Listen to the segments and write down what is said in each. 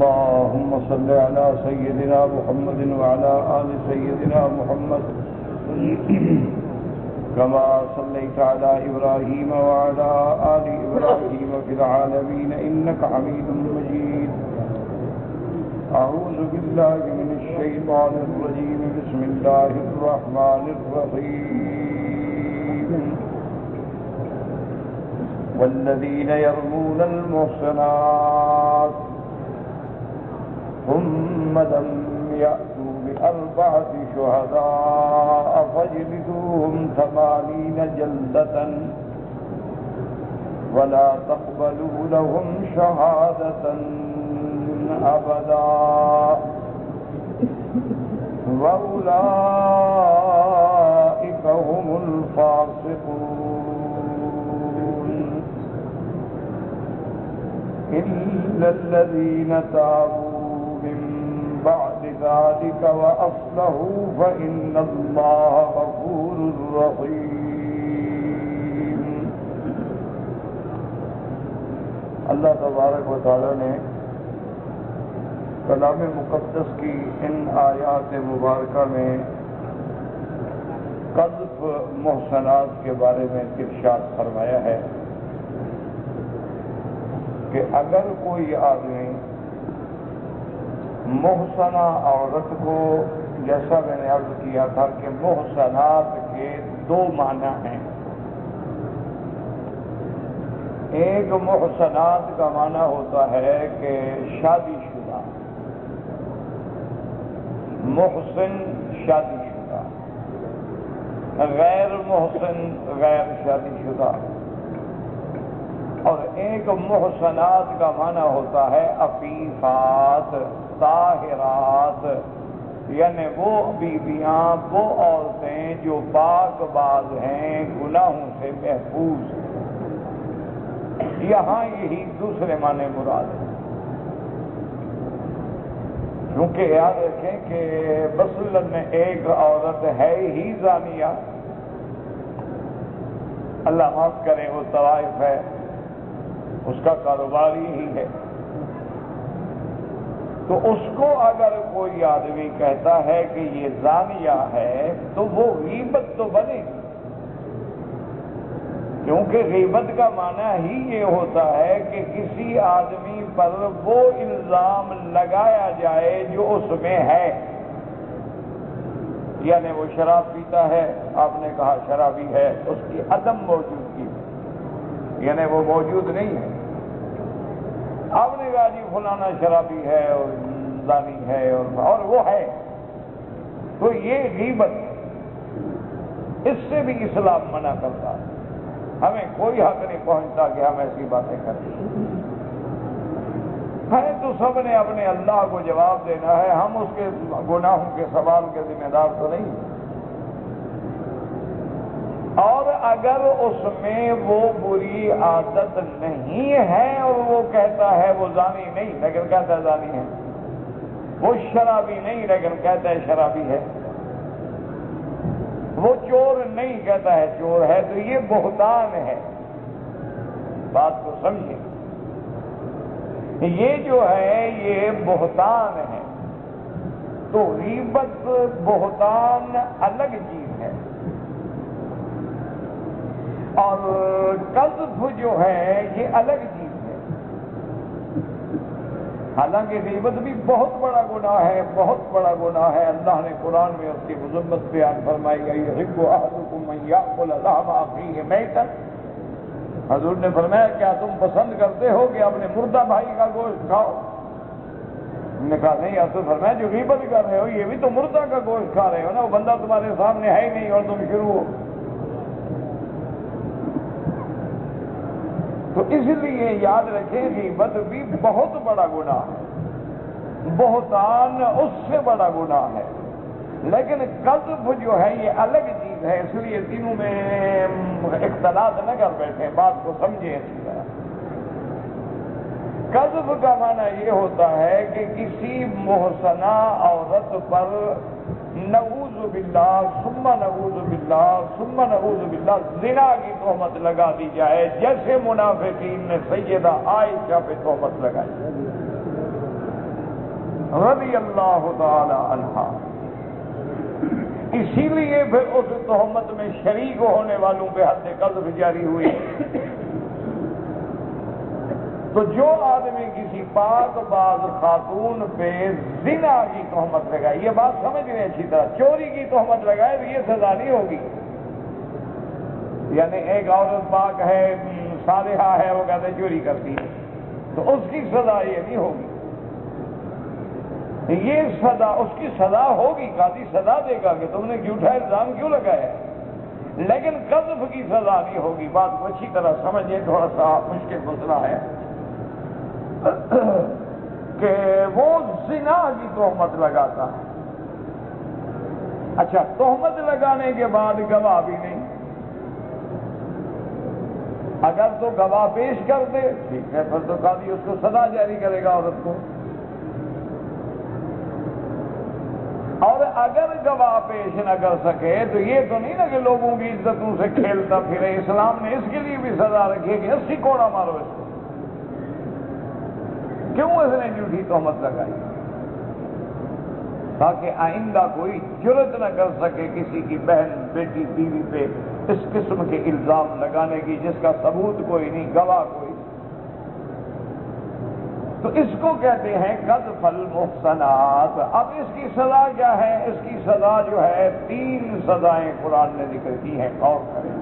اللهم صل على سيدنا محمد وعلى آل سيدنا محمد كما صليت على إبراهيم وعلى آل إبراهيم في العالمين إنك حميد مجيد. أعوذ بالله من الشيطان الرجيم. بسم الله الرحمن الرحيم. والذين يرمون المحصنات ثم لم يأتوا بأربعة شهداء فاجلدوهم 80 جلدة ولا تقبلوا لهم شهادة أبدا وأولئك هم الفاسقون إلا الذين تابوا من بعد ذلك وأصلحوا فإن الله غفور رحيم. اللہ تبارک و تعالی نے کلام مقدس کی ان آیات مبارکہ میں قذف محصنات کے بارے میں ارشاد فرمایا ہے کہ اگر کوئی آدمی محصنہ عورت کو، جیسا میں نے عرض کیا تھا کہ محصنات کے دو معنی ہیں. ایک محصنات کا معنی ہوتا ہے کہ شادی شدہ، محسن شادی شدہ، غیر محسن غیر شادی شدہ. اور ایک محسنات کا معنی ہوتا ہے عفیفات، طاہرات، یعنی وہ بیویاں، وہ عورتیں جو پاک باز ہیں، گناہوں سے محفوظ. یہاں یہی دوسرے معنی مراد ہے، کیونکہ یاد رکھیں کہ مثلاً ایک عورت ہے ہی زانیہ، اللہ معاف کرے وہ طوائف ہے، اس کا کاروبار ہی ہے، تو اس کو اگر کوئی آدمی کہتا ہے کہ یہ زانیہ ہے تو وہ غیبت تو بنے گی، کیونکہ غیبت کا معنی ہی یہ ہوتا ہے کہ کسی آدمی پر وہ الزام لگایا جائے جو اس میں ہے. یعنی وہ شراب پیتا ہے، آپ نے کہا شرابی ہے، اس کی عدم موجودگی، یعنی وہ موجود نہیں ہے، آپ نے کہا جی فلانا شرابی ہے اور زانی ہے اور وہ ہے، تو یہ غیبت ہے. اس سے بھی اسلام منع کرتا ہے. ہمیں کوئی حق نہیں پہنچتا کہ ہم ایسی باتیں کریں. ہے تو سب نے اپنے اللہ کو جواب دینا ہے، ہم اس کے گناہوں کے سوال کے ذمہ دار تو نہیں. اور اگر اس میں وہ بری عادت نہیں ہے اور وہ کہتا ہے وہ زانی نہیں لیکن کہتا ہے زانی ہے، وہ شرابی نہیں لیکن کہتا ہے شرابی ہے، وہ چور نہیں کہتا ہے چور ہے، تو یہ بہتان ہے. بات کو سمجھیں، یہ جو ہے یہ بہتان ہے. تو غیبت بہتان الگ چیز ہے، اور قذف جو ہے یہ الگ چیز ہے. حالانکہ غیبت بھی بہت بڑا گناہ ہے، بہت بڑا گناہ ہے. اللہ نے قرآن میں اس کی مذمت بیان فرمائی گئی، یحب احدکم ان یاکل لحم اخیہ میتا. حضور نے فرمایا کیا تم پسند کرتے ہو کہ اپنے مردہ بھائی کا گوشت کھاؤ؟ ہم نے کہا نہیں. حضور فرمایا جو غیبت کر رہے ہو یہ بھی تو مردہ کا گوشت کھا رہے ہو نا، وہ بندہ تمہارے سامنے ہے ہی نہیں اور تم شروع ہو. تو اس لیے یاد رکھیں غیبت بھی بہت بڑا گناہ ہے، بہتان اس سے بڑا گناہ ہے. لیکن قذف جو ہے یہ الگ چیز ہے، اس لیے تینوں میں اختلاط نہ کر بیٹھیں، بات کو سمجھیں اچھی طرح. قذف کا معنی یہ ہوتا ہے کہ کسی محصنہ عورت پر نعوذ باللہ ثم نعوذ باللہ ثم نعوذ باللہ زنا کی تہمت لگا دی جائے، جیسے منافقین نے سیدہ عائشہ پہ تہمت لگائی. رضی اللہ تعالی عنہا۔ اسی لیے پھر اس تہمت میں شریک ہونے والوں پہ حد قذف جاری ہوئی۔ تو جو آدمی کسی پاک باز خاتون پہ زنا کی تہمت لگائے، یہ بات سمجھ لیں اچھی طرح، چوری کی تہمت لگائے تو یہ سزا نہیں ہوگی۔ یعنی ایک عورت پاک ہے، صالحہ ہے، وہ کہتے چوری کرتی ہے، تو اس کی سزا یہ نہیں ہوگی۔ یہ سزا، اس کی سزا ہوگی، قاضی سزا دے گا کہ تم نے جھوٹا الزام کیوں لگایا، لیکن قذف کی سزا نہیں ہوگی۔ بات کو اچھی طرح سمجھیں، تھوڑا سا مشکل مسئلہ ہے کہ وہ زنا کی تہمت لگاتا ہے۔ اچھا، تہمت لگانے کے بعد گواہ بھی نہیں، اگر تو گواہ پیش کر دے ٹھیک ہے، پھر تو قاضی اس کو سزا جاری کرے گا عورت کو، اور اگر گواہ پیش نہ کر سکے تو یہ تو نہیں نا کہ لوگوں کی عزتوں سے کھیلتا پھرے۔ اسلام نے اس کے لیے بھی سزا رکھی کہ 80 کوڑا مارو اس کو۔ کیوں اس نے جھوٹی تہمت لگائی؟ تاکہ آئندہ کوئی جرت نہ کر سکے کسی کی بہن، بیٹی، بیوی پہ اس قسم کے الزام لگانے کی جس کا ثبوت کوئی نہیں، گواہ کوئی۔ تو اس کو کہتے ہیں قذف المحصنات۔ اب اس کی سزا کیا ہے؟ اس کی سزا جو ہے 3 سزائیں قرآن نے ذکر کی ہیں، غور کریں۔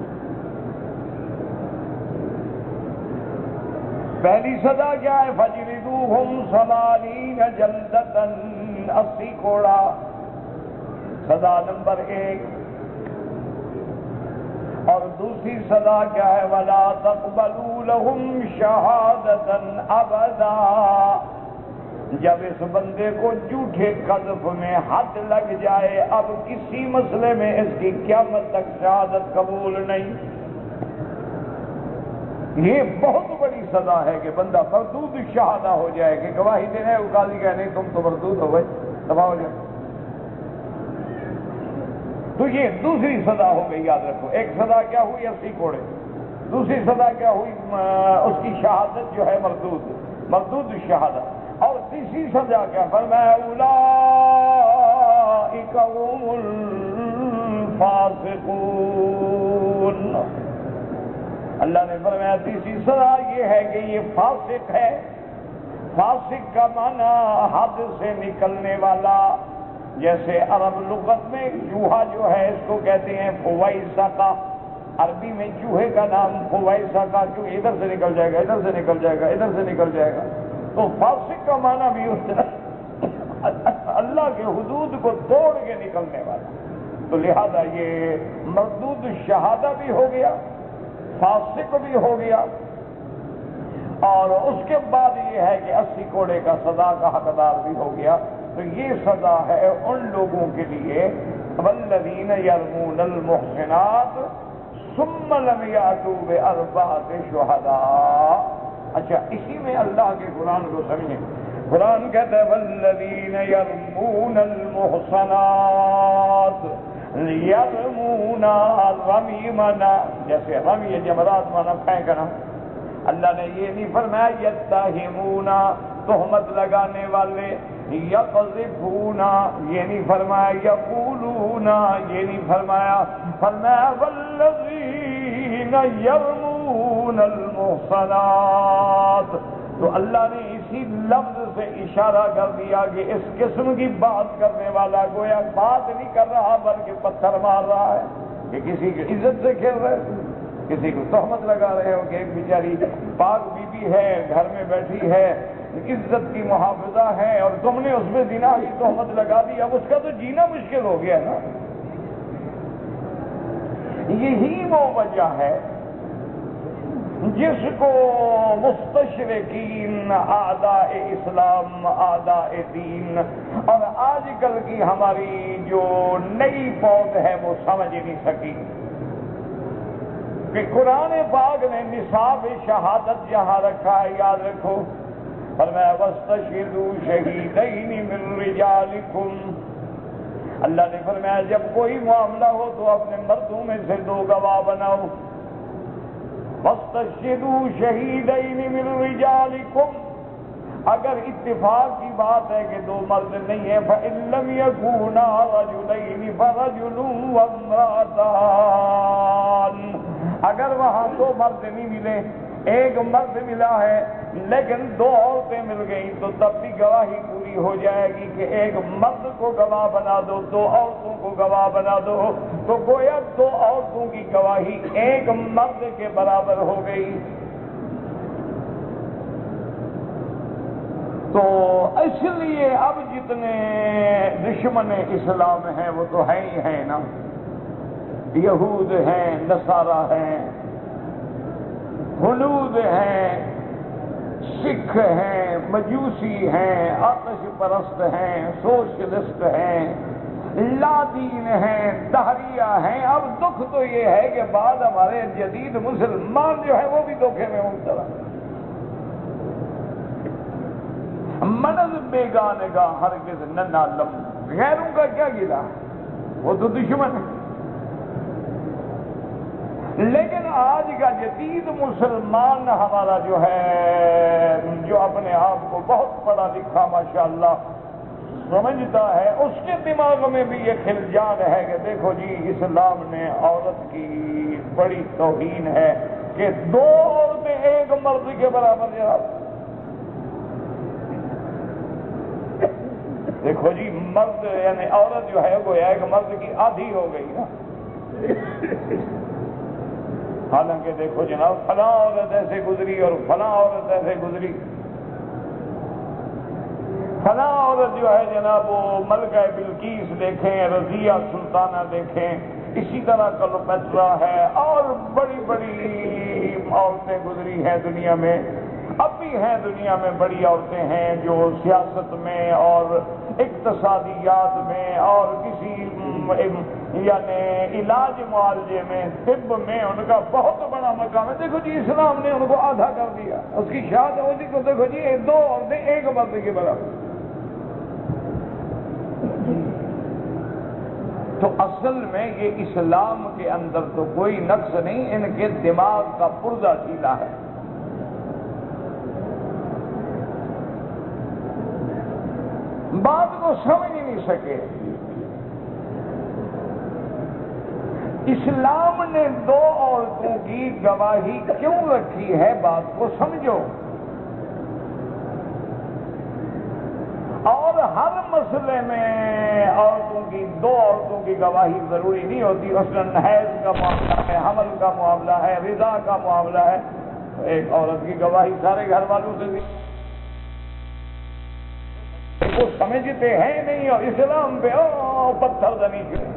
پہلی سزا کیا ہے؟ فَجْلِدُوهُمْ 80 جلدةً، 80 کوڑا، سزا نمبر 1۔ اور دوسری سزا کیا ہے؟ وَلَا تَقْبَلُوا لَهُمْ شَهَادَةً أَبَدًا۔ جب اس بندے کو جھوٹے قذف میں حد لگ جائے، اب کسی مسئلے میں اس کی قیامت تک شہادت قبول نہیں۔ یہ بہت بڑی سزا ہے کہ بندہ مردود شہادہ ہو جائے، کہ گواہی دینے کو قاضی کہے نہیں تم تو مردود ہو گئے، تباہ ہو جائے۔ تو یہ دوسری سزا ہو گئی، یاد رکھو۔ ایک سزا کیا ہوئی؟ 80 کوڑے۔ دوسری سزا کیا ہوئی؟ اس کی شہادت جو ہے مردود شہادت۔ اور تیسری سزا کیا؟ فرمایا اولئک هم الفاسقون۔ اللہ نے فرمایا تیسری سزا یہ ہے کہ یہ فاسق ہے۔ فاسق کا معنی حد سے نکلنے والا، جیسے عرب لغت میں چوہا جو ہے اس کو کہتے ہیں فویسقہ، عربی میں چوہے کا نام فویسقہ، کیونکہ ادھر سے نکل جائے گا، ادھر سے نکل جائے گا، ادھر سے نکل جائے گا۔ تو فاسق کا معنی بھی اس اللہ کے حدود کو توڑ کے نکلنے والا۔ تو لہذا یہ مردود شہادہ بھی ہو گیا، فاسق بھی ہو گیا، اور اس کے بعد یہ ہے کہ 80 کوڑے کا سزا کا حقدار بھی ہو گیا۔ تو یہ سزا ہے ان لوگوں کے لیے والذین یرمون المحصنات ثم لم یأتوا بأربعۃ شہداء۔ اچھا، اسی میں اللہ کے قرآن کو سمجھیں۔ قرآن کہتا ہے والذین یرمون المحصنات، یرمون رمیمنا، جیسے رمی جمرات مانا پھینکنا۔ اللہ نے یہ نہیں فرمایا یتہمون، تہمت لگانے والے، یقذفون، یہ نہیں فرمایا یقولون، یہ نہیں فرمایا، فرمایا والذین یرمون المحصنات۔ تو اللہ نے اسی لفظ سے اشارہ کر دیا کہ اس قسم کی بات کرنے والا گویا بات نہیں کر رہا بلکہ پتھر مار رہا ہے، کہ کسی کی عزت سے کھیل رہے، کسی کو تہمت لگا رہے ہو کہ ایک بیچاری پاک بی بی ہے، گھر میں بیٹھی ہے، عزت کی محافظہ ہے، اور تم نے اس میں زنا کی تہمت لگا دی، اب اس کا تو جینا مشکل ہو گیا نا۔ یہی وہ وجہ ہے جس کو مستشرقین، اعداء اسلام، اعداء دین، اور آج کل کی ہماری جو نئی فوج ہے وہ سمجھ نہیں سکی کہ قرآن پاک نے نصاب شہادت جہاں رکھا ہے، یاد رکھو، فرمایا وَاسْتَشْهِدُوا شَهِيدَيْنِ مِن رِجَالِكُمْ۔ اللہ نے فرمایا جب کوئی معاملہ ہو تو اپنے مردوں میں سے 2 گواہ بناؤ۔ وَاسْتَشْهِدُوا شَهِيدَيْنِ مِن رِجَالِكُمْ، اگر اتفاق کی بات ہے کہ دو مرد نہیں ہیں فَإِن لَّمْ يَكُونَا رَجُلَيْنِ فَرَجُلٌ وَامْرَأَتَانِ، اگر وہاں دو مرد نہیں ملے، ایک مرد ملا ہے لیکن دو عورتیں مل گئیں، تو تب بھی گواہی پوری ہو جائے گی کہ ایک مرد کو گواہ بنا دو، دو عورتوں کو گواہ بنا دو، تو گویا دو عورتوں کی گواہی ایک مرد کے برابر ہو گئی۔ تو اس لیے اب جتنے دشمن اسلام ہیں وہ تو ہیں ہی ہیں نا، یہود ہیں، نصارہ ہیں، ہنود ہیں، سکھ ہیں، مجوسی ہیں، آتش پرست ہیں، سوشلسٹ ہیں، لادین ہیں، دہریہ ہیں۔ اب دکھ تو یہ ہے کہ بعد ہمارے جدید مسلمان جو ہے وہ بھی دھوکے میں مبتلا۔ منز بیگانے کا ہرگز نہ نالم، غیروں کا کیا گلا، وہ تو دشمن ہے۔ لیکن آج کا جدید مسلمان ہمارا جو ہے، جو اپنے آپ کو بہت پڑھا لکھا ماشاءاللہ سمجھتا ہے، اس کے دماغ میں بھی یہ خلجان ہے کہ دیکھو جی اسلام نے عورت کی بڑی توہین ہے کہ دو عورتیں ایک مرد کے برابر جناب۔ دیکھو جی مرد یعنی عورت جو ہے وہ ایک مرد کی آدھی ہو گئی نا۔ حالانکہ دیکھو جناب فلاں عورت ایسے گزری اور فلاں عورت ایسے گزری، فلاں عورت جو ہے جناب وہ ملکہ بلقیس دیکھیں، رضیہ سلطانہ دیکھیں، اسی طرح کلوپیٹرا ہے، اور بڑی بڑی عورتیں گزری ہیں دنیا میں، اب بھی ہیں دنیا میں بڑی عورتیں ہیں جو سیاست میں اور اقتصادیات میں اور کسی یعنی علاج معالجے میں، طب میں ان کا بہت بڑا مقام ہے۔ دیکھو جی اسلام نے ان کو آدھا کر دیا، اس کی شادت ہوتی کو دیکھو جی دو عورتیں ایک مرد کے برابر۔ تو اصل میں یہ اسلام کے اندر تو کوئی نقص نہیں، ان کے دماغ کا پرزہ ڈھیلا ہے۔ بات کو سمجھ ہی نہیں سکے۔ اسلام نے دو عورتوں کی گواہی کیوں رکھی ہے، بات کو سمجھو۔ اور ہر مسئلے میں عورتوں کی، دو عورتوں کی گواہی ضروری نہیں ہوتی۔ مثلاً حیض کا معاملہ ہے، حمل کا معاملہ ہے، رضا کا معاملہ ہے، ایک عورت کی گواہی سارے گھر والوں سے بھی وہ سمجھتے ہیں نہیں، اور اسلام پہ پتھر زنی کیوں۔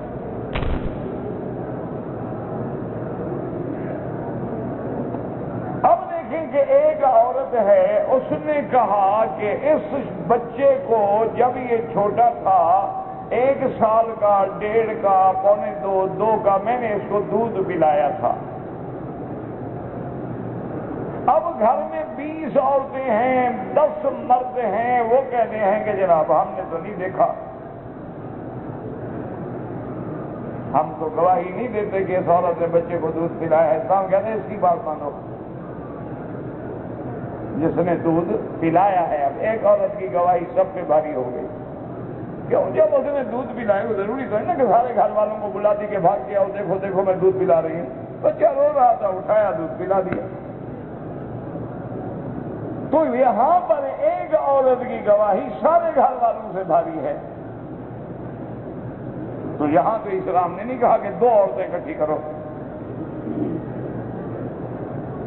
اب دیکھیں کہ ایک عورت ہے، اس نے کہا کہ اس بچے کو جب یہ چھوٹا تھا، 1 سال کا، 1.5 کا، 1.25 2 کا، میں نے اس کو دودھ پلایا تھا۔ اب گھر میں 20 عورتیں ہیں، 10 مرد ہیں، وہ کہتے ہیں کہ جناب ہم نے تو نہیں دیکھا، ہم تو گواہی نہیں دیتے کہ اس عورت نے بچے کو دودھ پلایا ہے۔ اسلام کہتے ہیں اس کی بات مانو، جس نے دودھ پلایا ہے۔ اب ایک عورت کی گواہی سب پہ بھاری ہو گئی، کیوں؟ جب اس نے دودھ پلایا وہ ضروری تو ہے نا کہ سارے گھر والوں کو بلاتی کہ بھاگ کے آؤ، دیکھو دیکھو میں دودھ پلا رہی ہوں۔ بچہ رو رہا تھا، اٹھایا دودھ پلا دیا۔ تو یہاں پر ایک عورت کی گواہی سارے گھر والوں سے بھاری ہے۔ تو یہاں تو اسلام نے نہیں کہا کہ 2 عورتیں اکٹھی کرو،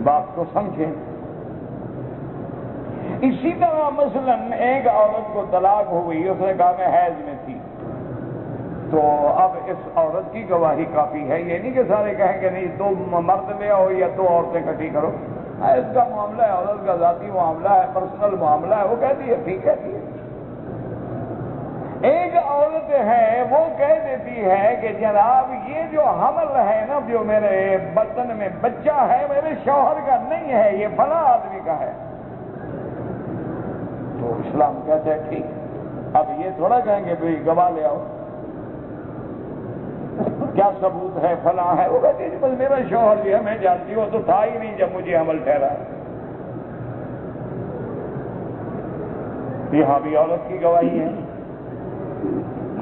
بات کو سمجھیں۔ اسی طرح مثلاً ایک عورت کو طلاق ہو گئی، اس نے کہا میں حیض میں تھی، تو اب اس عورت کی گواہی کافی ہے۔ یہ نہیں کہ سارے کہیں کہ نہیں 2 مرد لے آؤ یا 2 عورتیں اکٹھی کرو، حیض کا معاملہ ہے، عورت کا ذاتی معاملہ ہے، پرسنل معاملہ ہے، وہ کہتی ہے ٹھیک کہتی ہے۔ ایک عورت ہے وہ کہہ دیتی ہے کہ جناب یہ جو حمل ہے نا، جو میرے بطن میں بچہ ہے میرے شوہر کا نہیں ہے، یہ فلاں آدمی کا ہے۔ تو اسلام کہتا ہے ٹھیک، اب یہ تھوڑا کہیں گے بھئی گواہ لے آؤ، کیا ثبوت ہے، فلاں ہے، وہ کہتی ہے بس میرا شوہر جو ہے میں جانتی ہوں، تو تھا ہی نہیں جب مجھے حمل ٹھہرا۔ یہاں بھی عورت کی گواہی ہے.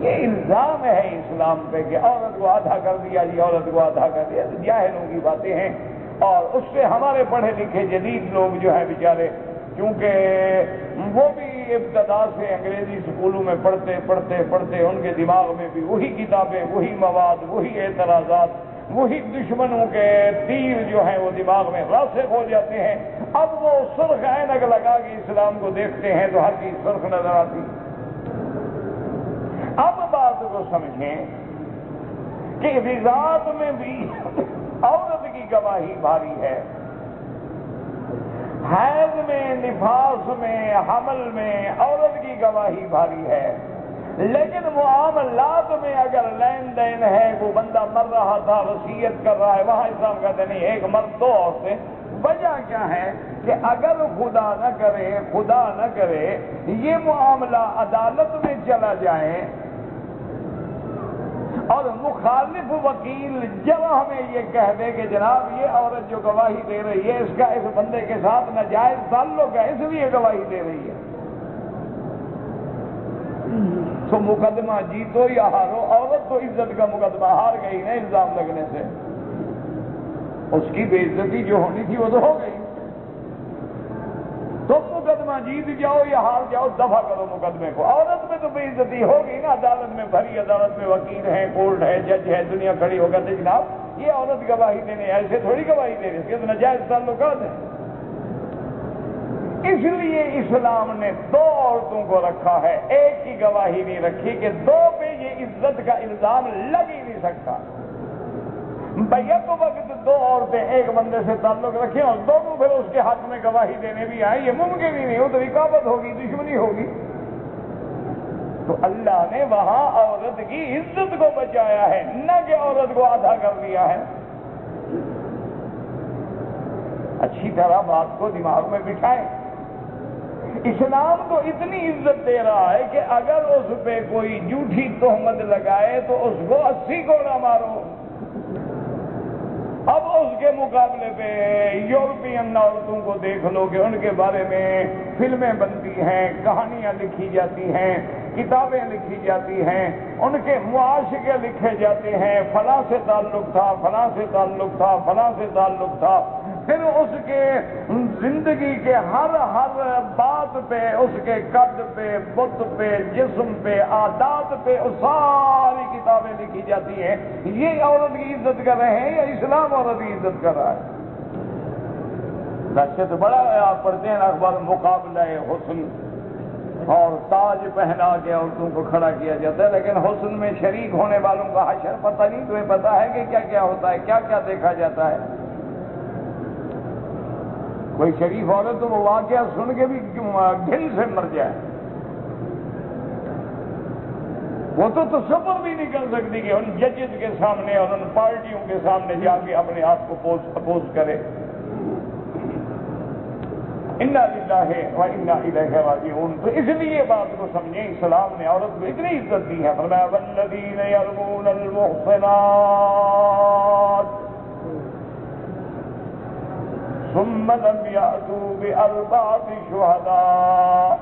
یہ الزام ہے اسلام پہ کہ عورت کو آدھا کر دیا جی، عورت کو آدھا کر دیا. جاہلوں کی باتیں ہیں، اور اس سے ہمارے پڑھے لکھے جدید لوگ جو ہیں بیچارے، کیونکہ وہ بھی ابتدا سے انگریزی اسکولوں میں پڑھتے پڑھتے پڑھتے ان کے دماغ میں بھی وہی کتابیں، وہی مواد، وہی اعتراضات، وہی دشمنوں کے تیر جو ہیں وہ دماغ میں راسخ ہو جاتے ہیں. اب وہ سرخ عینک لگا کے اسلام کو دیکھتے ہیں تو ہر چیز سرخ نظر آتی. اب بات کو سمجھیں کہ رضاعت میں بھی عورت کی گواہی بھاری ہے، حیض میں، نفاس میں، حمل میں عورت کی گواہی بھاری ہے. لیکن معاملات میں اگر لین دین ہے، وہ بندہ مر رہا تھا، وصیت کر رہا ہے، وہاں اسلام کہتے نہیں ایک مرد دو عورتیں. وجہ کیا ہے کہ اگر خدا نہ کرے یہ معاملہ عدالت میں چلا جائے اور مخالف وکیل جب ہمیں یہ کہہ دے کہ جناب یہ عورت جو گواہی دے رہی ہے اس کا اس بندے کے ساتھ ناجائز تعلق ہے، اس لیے گواہی دے رہی ہے، تو مقدمہ جیتو یا ہارو، عورت تو عزت کا مقدمہ ہار گئی نا الزام لگنے سے. اس کی بے عزتی جو ہونی تھی وہ تو ہو گئی. تم مقدمہ جیت جاؤ یا ہار جاؤ، دفع کرو مقدمے کو. عورت میں تو بے عزتی ہوگی نا، عدالت میں بھری عدالت میں وکیل ہیں، کورٹ ہے، جج ہے، دنیا کھڑی ہو کر جناب یہ عورت گواہی دینے ایسے تھوڑی گواہی دے رہی، اس کے تو ناجائز تعلقات ہیں. اس لیے اسلام نے دو عورتوں کو رکھا ہے، ایک کی گواہی نہیں رکھی کہ دو پہ یہ عزت کا الزام لگ ہی نہیں سکتا. بیک وقت دو عورتیں ایک بندے سے تعلق رکھیں اور دونوں پھر اس کے حق میں گواہی دینے بھی آئیں، یہ ممکن ہی نہیں ہو، تو رقابت ہوگی، دشمنی ہوگی. تو اللہ نے وہاں عورت کی عزت کو بچایا ہے، نہ کہ عورت کو آدھا کر دیا ہے. اچھی طرح بات کو دماغ میں بٹھائیں. اسلام تو اتنی عزت دے رہا ہے کہ اگر اس پہ کوئی جھوٹی تہمت لگائے تو اس کو 80 کوڑا مارو. اب اس کے مقابلے پہ یورپین عورتوں کو دیکھ لو کہ ان کے بارے میں فلمیں بنتی ہیں، کہانیاں لکھی جاتی ہیں، کتابیں لکھی جاتی ہیں، ان کے معاشقے لکھے جاتے ہیں، فلاں سے تعلق تھا، فلاں سے تعلق تھا، فلاں سے تعلق تھا. پھر اس کے زندگی کے ہر بات پہ، اس کے قد پہ، بت پہ، جسم پہ، عادات پہ ساری کتابیں لکھی جاتی ہیں. یہ عورت کی عزت کر رہے ہیں یا اسلام عورت کی عزت کر رہا ہے؟ ویسے تو بڑا آپ پڑھتے ہیں اخبار، مقابلہ حسن اور تاج پہنا کے عورتوں کو کھڑا کیا جاتا ہے، لیکن حسن میں شریک ہونے والوں کا حشر پتہ نہیں. تمہیں پتہ ہے کہ کیا کیا ہوتا ہے، کیا کیا دیکھا جاتا ہے؟ کوئی شریف عورت تو وہ واقعہ سن کے بھی گھل سے مر جائے. وہ تو تصور بھی نہیں کر سکتی کہ ان ججز کے سامنے اور ان پارٹیوں کے سامنے جا کے اپنے آپ کو اپوز کرے. انا للہ و انا الیہ راجعون. تو اس لیے بات کو سمجھیں، اسلام نے عورت کو اتنی عزت دی ہے. فرمایا والذین یرمون المحصنات ثم لم یأتوا بأربعۃ شہداء.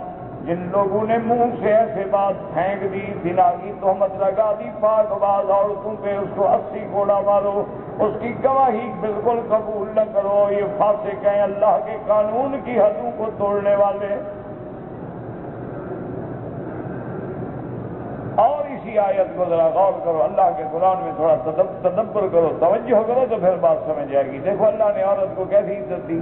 جن لوگوں نے منہ سے ایسے بات پھینک دی، زنا کی تہمت لگا دی پاک باز عورتوں پہ، اس کو 80 کوڑا مارو، اس کی گواہی بالکل قبول نہ کرو، یہ فاسق ہیں، اللہ کے قانون کی حدوں کو توڑنے والے. اور اسی آیت کو ذرا غور کرو، اللہ کے قرآن میں تھوڑا تدبر کرو، توجہ کرو تو پھر بات سمجھ جائے گی. دیکھو اللہ نے عورت کو کیسی عزت دی.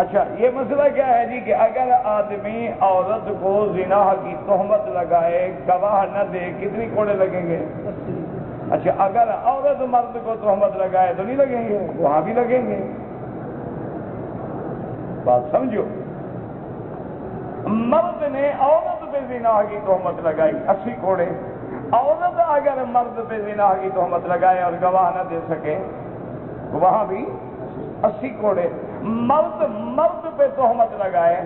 اچھا یہ مسئلہ کیا ہے جی کہ اگر آدمی عورت کو زنا کی تہمت لگائے، گواہ نہ دے، کتنی کوڑے لگیں گے؟ اچھا اگر عورت مرد کو تہمت لگائے تو نہیں لگیں گے؟ وہاں بھی لگیں گے. بات سمجھو، مرد نے عورت پہ زنا کی تہمت لگائی، 80 کوڑے. عورت اگر مرد پہ زنا کی تہمت لگائے اور گواہ نہ دے سکے تو وہاں بھی 80 کوڑے. مرد پہ تہمت لگائے،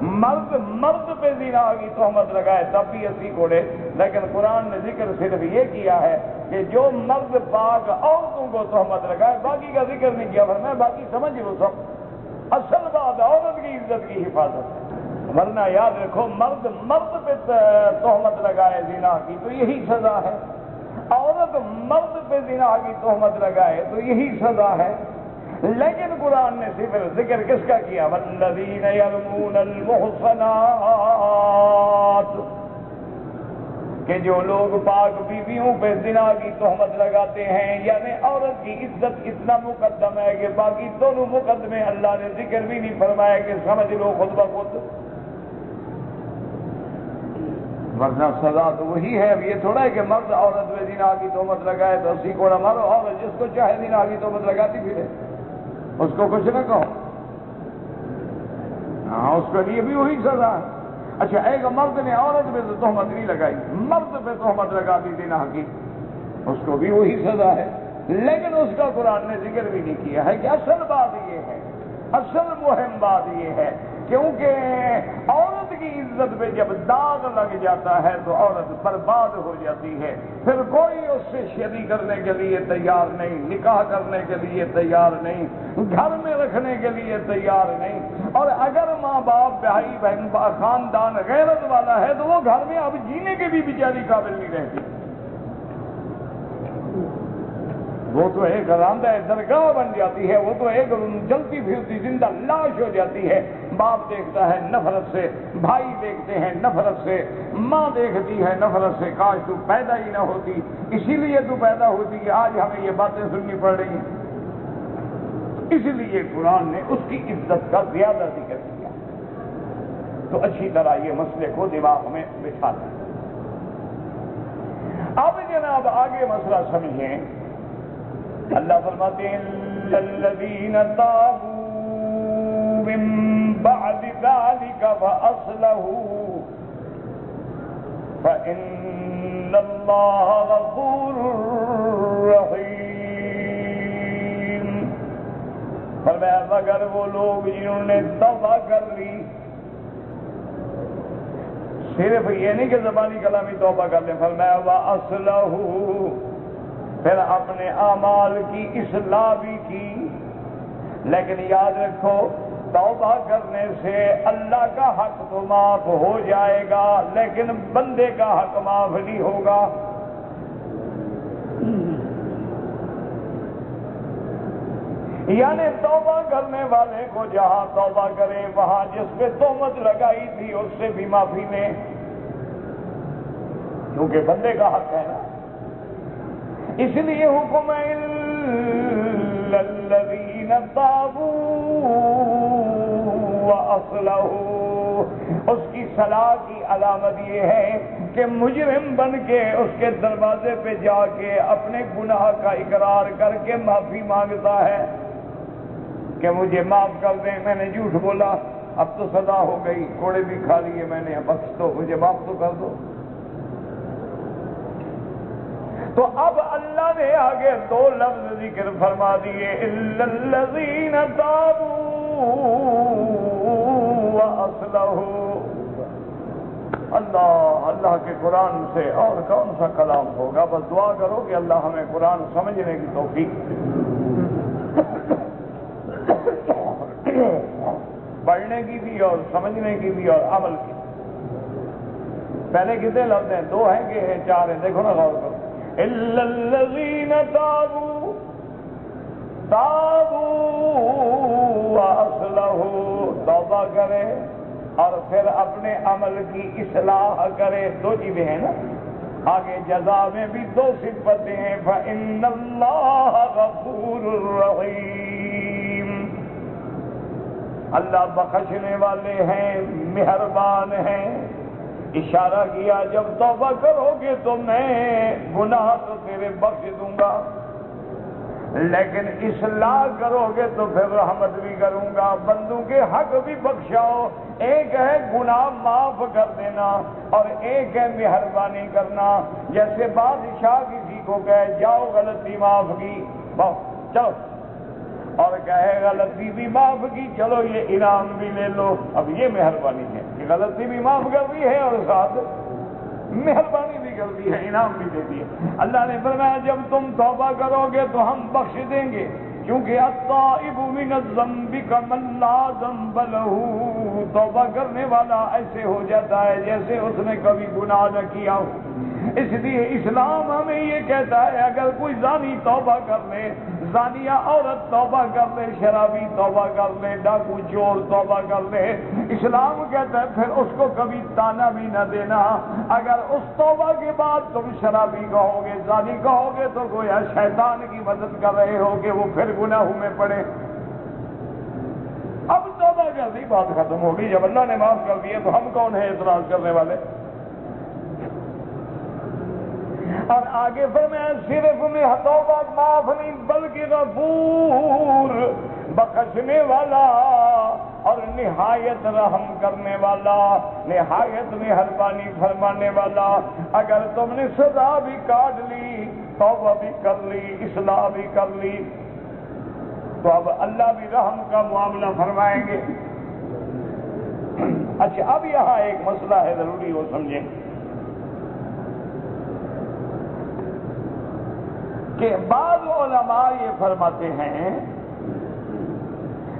مرد پہ زنا کی تہمت لگائے تب بھی 80 کوڑے. لیکن قرآن نے ذکر صرف یہ کیا ہے کہ جو مرد پاک عورتوں کو تہمت لگائے، باقی کا ذکر نہیں کیا. میں باقی سمجھ لو سب. اصل بعد عورت کی عزت کی حفاظت ہے، ورنہ یاد رکھو مرد پہ تہمت لگائے زنا کی تو یہی سزا ہے، عورت مرد پہ زنا کی تہمت لگائے تو یہی سزا ہے۔ لیکن قرآن نے صرف ذکر کس کا کیا؟ والذین یرمون المحصنات، کہ جو لوگ پاک بیویوں پہ زنا کی تہمت لگاتے ہیں، یعنی عورت کی عزت اتنا مقدم ہے کہ باقی دونوں مقدمے اللہ نے ذکر بھی نہیں فرمایا کہ سمجھ لو خود بخود، ورنہ سزا تو وہی ہے۔ اب یہ تھوڑا ہے کہ مرد عورت پہ زنا کی تہمت لگائے تو 80 کوڑا مارو، عورت جس کو چاہے زنا کی تہمت لگاتی پھرے، اس کو کچھ نہ کہو، ہاں اس کے لیے بھی وہی سزا ہے۔ اچھا ایک مرد نے عورت پہ تو تہمت نہیں لگائی، مرد پہ تہمت لگا دی زنا کی، اس کو بھی وہی سزا ہے، لیکن اس کا قرآن نے ذکر بھی نہیں کیا ہے کہ اصل بات یہ ہے، اصل مہم بات یہ ہے، کیونکہ عورت کی عزت پہ جب داغ لگ جاتا ہے تو عورت برباد ہو جاتی ہے، پھر کوئی اس سے شادی کرنے کے لیے تیار نہیں، نکاح کرنے کے لیے تیار نہیں، گھر میں رکھنے کے لیے تیار نہیں، اور اگر ماں باپ بھائی بہن خاندان غیرت والا ہے تو وہ گھر میں اب جینے کے بھی بیچاری قابل نہیں رہتی، وہ تو ایک راندہ درگاہ بن جاتی ہے، وہ تو ایک جلتی پھرتی زندہ لاش ہو جاتی ہے۔ باپ دیکھتا ہے نفرت سے، بھائی دیکھتے ہیں نفرت سے، ماں دیکھتی ہے نفرت سے، کاش تو پیدا ہی نہ ہوتی، اسی لیے تو پیدا ہوتی کہ آج ہمیں یہ باتیں سننی پڑ رہی ہیں۔ اس لیے قرآن نے اس کی عزت کا زیادہ ذکر کیا، تو اچھی طرح یہ مسئلے کو دماغ میں بٹھا دیں۔ اب جناب آگے مسئلہ سمجھیں، اللہ فرماتے ہیں الذین تابوا من بعد ذلك فأصلحوا فإن اللہ غفور رحیم۔ فرمایا مگر وہ لوگ جنہوں نے توبہ کر لی، صرف یہ نہیں کہ زبانی کلامی توبہ کر لیں، فرمایا وَأَصْلَحُوا، پھر اپنے اعمال کی اصلاح بھی کی، لیکن یاد رکھو توبہ کرنے سے اللہ کا حق تو معاف ہو جائے گا لیکن بندے کا حق معاف نہیں ہوگا۔ یعنی توبہ کرنے والے کو جہاں توبہ کرے وہاں جس پہ تہمت لگائی تھی اس سے بھی معافی لے، کیونکہ بندے کا حق ہے نا۔ اس لیے حکم الا الذین تابوا واصلحوا، اس کی صلاح کی علامت یہ ہے کہ مجرم بن کے اس کے دروازے پہ جا کے اپنے گناہ کا اقرار کر کے معافی مانگتا ہے کہ مجھے معاف کر دیں، میں نے جھوٹ بولا، اب تو سزا ہو گئی، کوڑے بھی کھا لیے میں نے، بخش دو مجھے، معاف تو کر دو۔ تو اب اللہ نے آگے دو لفظ ذکر فرما دیے، الا الذین تابوا واصلحوا۔ اللہ کے قرآن سے اور کون سا کلام ہوگا؟ بس دعا کرو کہ اللہ ہمیں قرآن سمجھنے کی توفیق، پڑھنے کی بھی اور سمجھنے کی بھی اور عمل کی۔ پہلے کتنے لفظ ہیں؟ دو ہیں کہ چار ہیں؟ دیکھو نا، غور کرو۔ الا الذین تابوا واصلحوا، توبہ کرے اور پھر اپنے عمل کی اصلاح کرے، دو چیزیں ہیں نا۔ آگے جزا میں بھی دو صفتیں ہیں، فإن اللہ غفور رحیم، اللہ بخشنے والے ہیں، مہربان ہیں۔ اشارہ کیا جب توبہ کرو گے تو میں گناہ تو تیرے بخش دوں گا، لیکن اصلاح کرو گے تو پھر رحمت بھی کروں گا، بندوں کے حق بھی بخشاؤ۔ ایک ہے گناہ معاف کر دینا اور ایک ہے مہربانی کرنا۔ جیسے بادشاہ کسی کو کہے جاؤ غلطی معاف کی، چلو، اور کہے غلطی بھی معاف کی، چلو یہ انعام بھی لے لو۔ اب یہ مہربانی ہے کہ غلطی بھی معاف کر دی ہے اور ساتھ مہربانی بھی کر دی ہے، انعام بھی دے دیے۔ اللہ نے فرمایا جب تم توبہ کرو گے تو ہم بخش دیں گے، کیونکہ التائب من الذنب کمن لا ذنب لہ، توبہ کرنے والا ایسے ہو جاتا ہے جیسے اس نے کبھی گناہ نہ کیا ہو۔ اس لیے اسلام ہمیں یہ کہتا ہے اگر کوئی زانی توبہ کر لے، زانیہ عورت توبہ کر لے، شرابی توبہ کر لے، ڈاکو چور توبہ کر لے، اسلام کہتا ہے پھر اس کو کبھی تانا بھی نہ دینا۔ اگر اس توبہ کے بعد تم شرابی کہو گے، زانی کہو گے تو گویا شیطان کی مدد کر رہے ہو کہ وہ پھر گناہوں میں پڑے۔ اب توبہ کر دی، بات ختم ہوگی۔ جب اللہ نے معاف کر دیا تو ہم کون ہیں اعتراض کرنے والے؟ اور آگے فرمایا صرف میں توبہ معاف نہیں بلکہ غفور، بخشنے والا اور نہایت رحم کرنے والا، نہایت مہربانی فرمانے والا۔ اگر تم نے سزا بھی کاٹ لی، توبہ بھی کر لی، اصلاح بھی کر لی، تو اب اللہ بھی رحم کا معاملہ فرمائیں گے۔ اچھا، اب یہاں ایک مسئلہ ہے، ضروری وہ سمجھیں کہ بعض علماء یہ فرماتے ہیں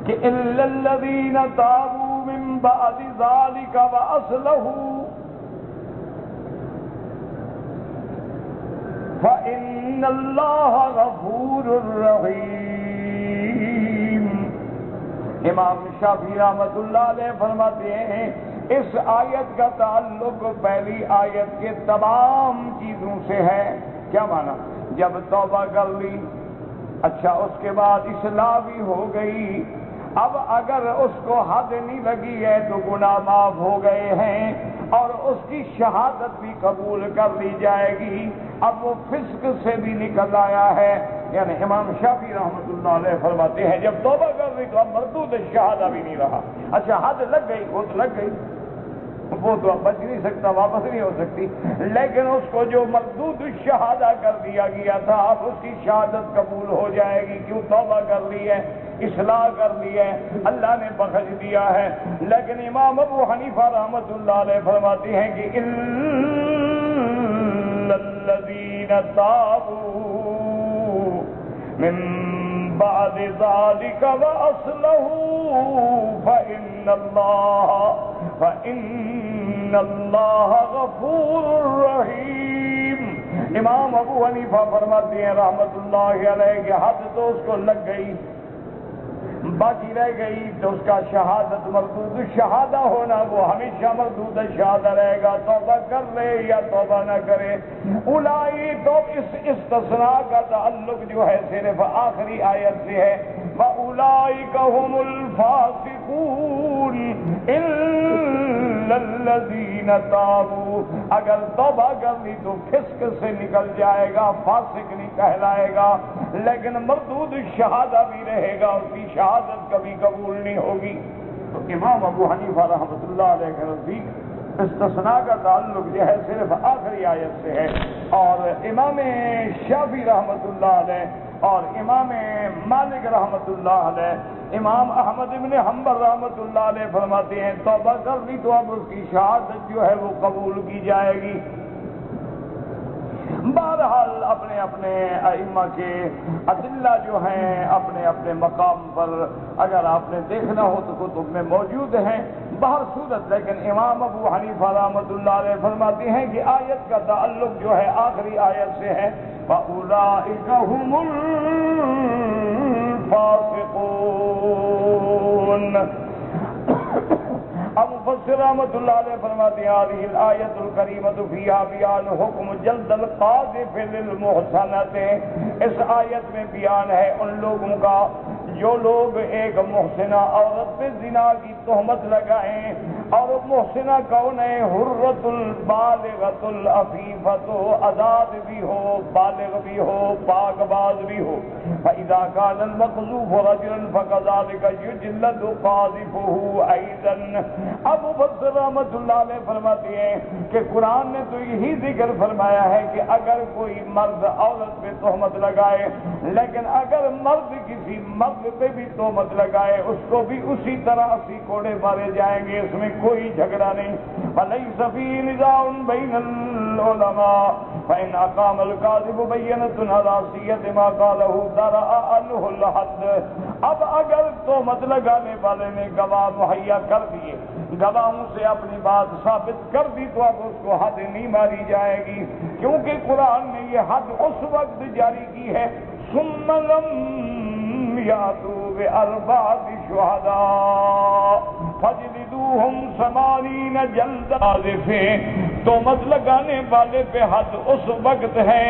کہ الا الذین تابوا من بعد ذلک واصلحوا فإن اللہ غفور رحیم۔ امام شافعی رحمۃ اللہ علیہ فرماتے ہیں اس آیت کا تعلق پہلی آیت کے تمام چیزوں سے ہے۔ کیا معنی؟ جب توبہ کر لی، اچھا اس کے بعد اصلاح بھی ہو گئی، اب اگر اس کو حد نہیں لگی ہے تو گناہ معاف ہو گئے ہیں اور اس کی شہادت بھی قبول کر لی جائے گی، اب وہ فسق سے بھی نکل آیا ہے۔ یعنی امام شافعی رحمۃ اللہ علیہ فرماتے ہیں جب توبہ کر لی تو اب مردود شہادہ بھی نہیں رہا۔ اچھا حد لگ گئی، وہ تو لگ گئی، وہ تو اب بچ نہیں سکتا، واپس نہیں ہو سکتی، لیکن اس کو جو مردود الشہادہ کر دیا گیا تھا اب اس کی شہادت قبول ہو جائے گی، کیوں؟ توبہ کر لی ہے، اصلاح کر لی ہے، اللہ نے بخش دیا ہے۔ لیکن امام ابو حنیفہ رحمۃ اللہ علیہ فرماتے ہیں کہ الا الذین تابوا من بعد ذلك وأصلحوا فإن اللہ غفور رحیم۔ امام ابو حنیفہ فرماتے ہیں رحمت اللہ علیہ کہ حد تو اس کو لگ گئی، باقی رہ گئی تو اس کا شہادت مردود شہادہ ہونا، وہ ہمیشہ مردود شہادہ رہے گا، توبہ کر لے یا توبہ نہ کرے۔ اولائی تو اس استثناء کا تعلق جو ہے صرف آخری آیت سے ہے، وَأُولَئِكَ هُمُ الْفَاسِقُونَ إِلَّا الَّذِينَ تَابُوا۔ اگر توبہ کر لی تو فسق سے نکل جائے گا، فاسق نہیں کہلائے گا، لیکن مردود شہادہ بھی رہے گا، اس کی شہادت کبھی قبول نہیں ہوگی۔ تو امام ابو حنیفہ رحمۃ اللہ علیہ کے نزدیک استثناء کا تعلق جو ہے صرف آخری آیت سے ہے، اور امام شافعی رحمۃ اللہ علیہ اور امام مالک رحمۃ اللہ علیہ، امام احمد بن حنبل رحمۃ اللہ علیہ فرماتے ہیں توبہ کر لی تو اب اس کی شہادت جو ہے وہ قبول کی جائے گی۔ بہرحال اپنے اپنے ائمہ کے ادلہ جو ہیں اپنے اپنے مقام پر اگر آپ نے دیکھنا ہو تو کتب میں موجود ہیں بہر صورت، لیکن امام ابو حنیفہ رحمۃ اللہ علیہ فرماتے ہیں کہ آیت کا تعلق جو ہے آخری آیت سے ہے، وَأُولَئِكَ هُمُ الْفَاسِقُونَ۔ اب مفسر رحمۃ اللہ علیہ فرماتے ہیں هذه الآیۃ الکریمۃ فیہا بیان حکم جلد القاذف للمحصنۃ۔ اس آیت میں بیان ہے ان لوگوں کا جو لوگ ایک محسنہ عورت پہ زنا کی تہمت لگائیں، اور محسنہ کون ہے؟ حرۃ البالغۃ العفیفۃ، آزاد بھی ہو، بالغ بھی ہو، پاک باز بھی ہو۔ فإذا كان المقذوف رجلا فكذلك يجلد قاذفه أيضا۔ اب مفسر رحمۃ اللہ علیہ فرماتے ہیں کہ قرآن نے تو یہی ذکر فرمایا ہے کہ اگر کوئی مرد عورت پہ تہمت لگائے، لیکن اگر مرد کسی مرد پہ بھی تہمت لگائے اس کو بھی اسی طرح 80 کوڑے مارے جائیں گے، اس میں کوئی جھگڑا نہیں۔ فَلَيْسَ فِيهِ نِزَاعٌ بَيْنَ الْعُلَمَاءِ فإن أقام الكاذب بينة على صية ما قاله درأ عنه الحد. اب اگر تہمت لگانے والے نے گواہ مہیا کر دیے، گواہوں سے اپنی بات ثابت کر دی، تو اب اس کو حد نہیں ماری جائے گی، کیونکہ قرآن نے یہ حد اس وقت جاری کی ہے ثم لم یاتوا بأربعة شهداء فاجلدوهم 80 جلدہ. تہمت لگانے والے پہ حد اس وقت ہے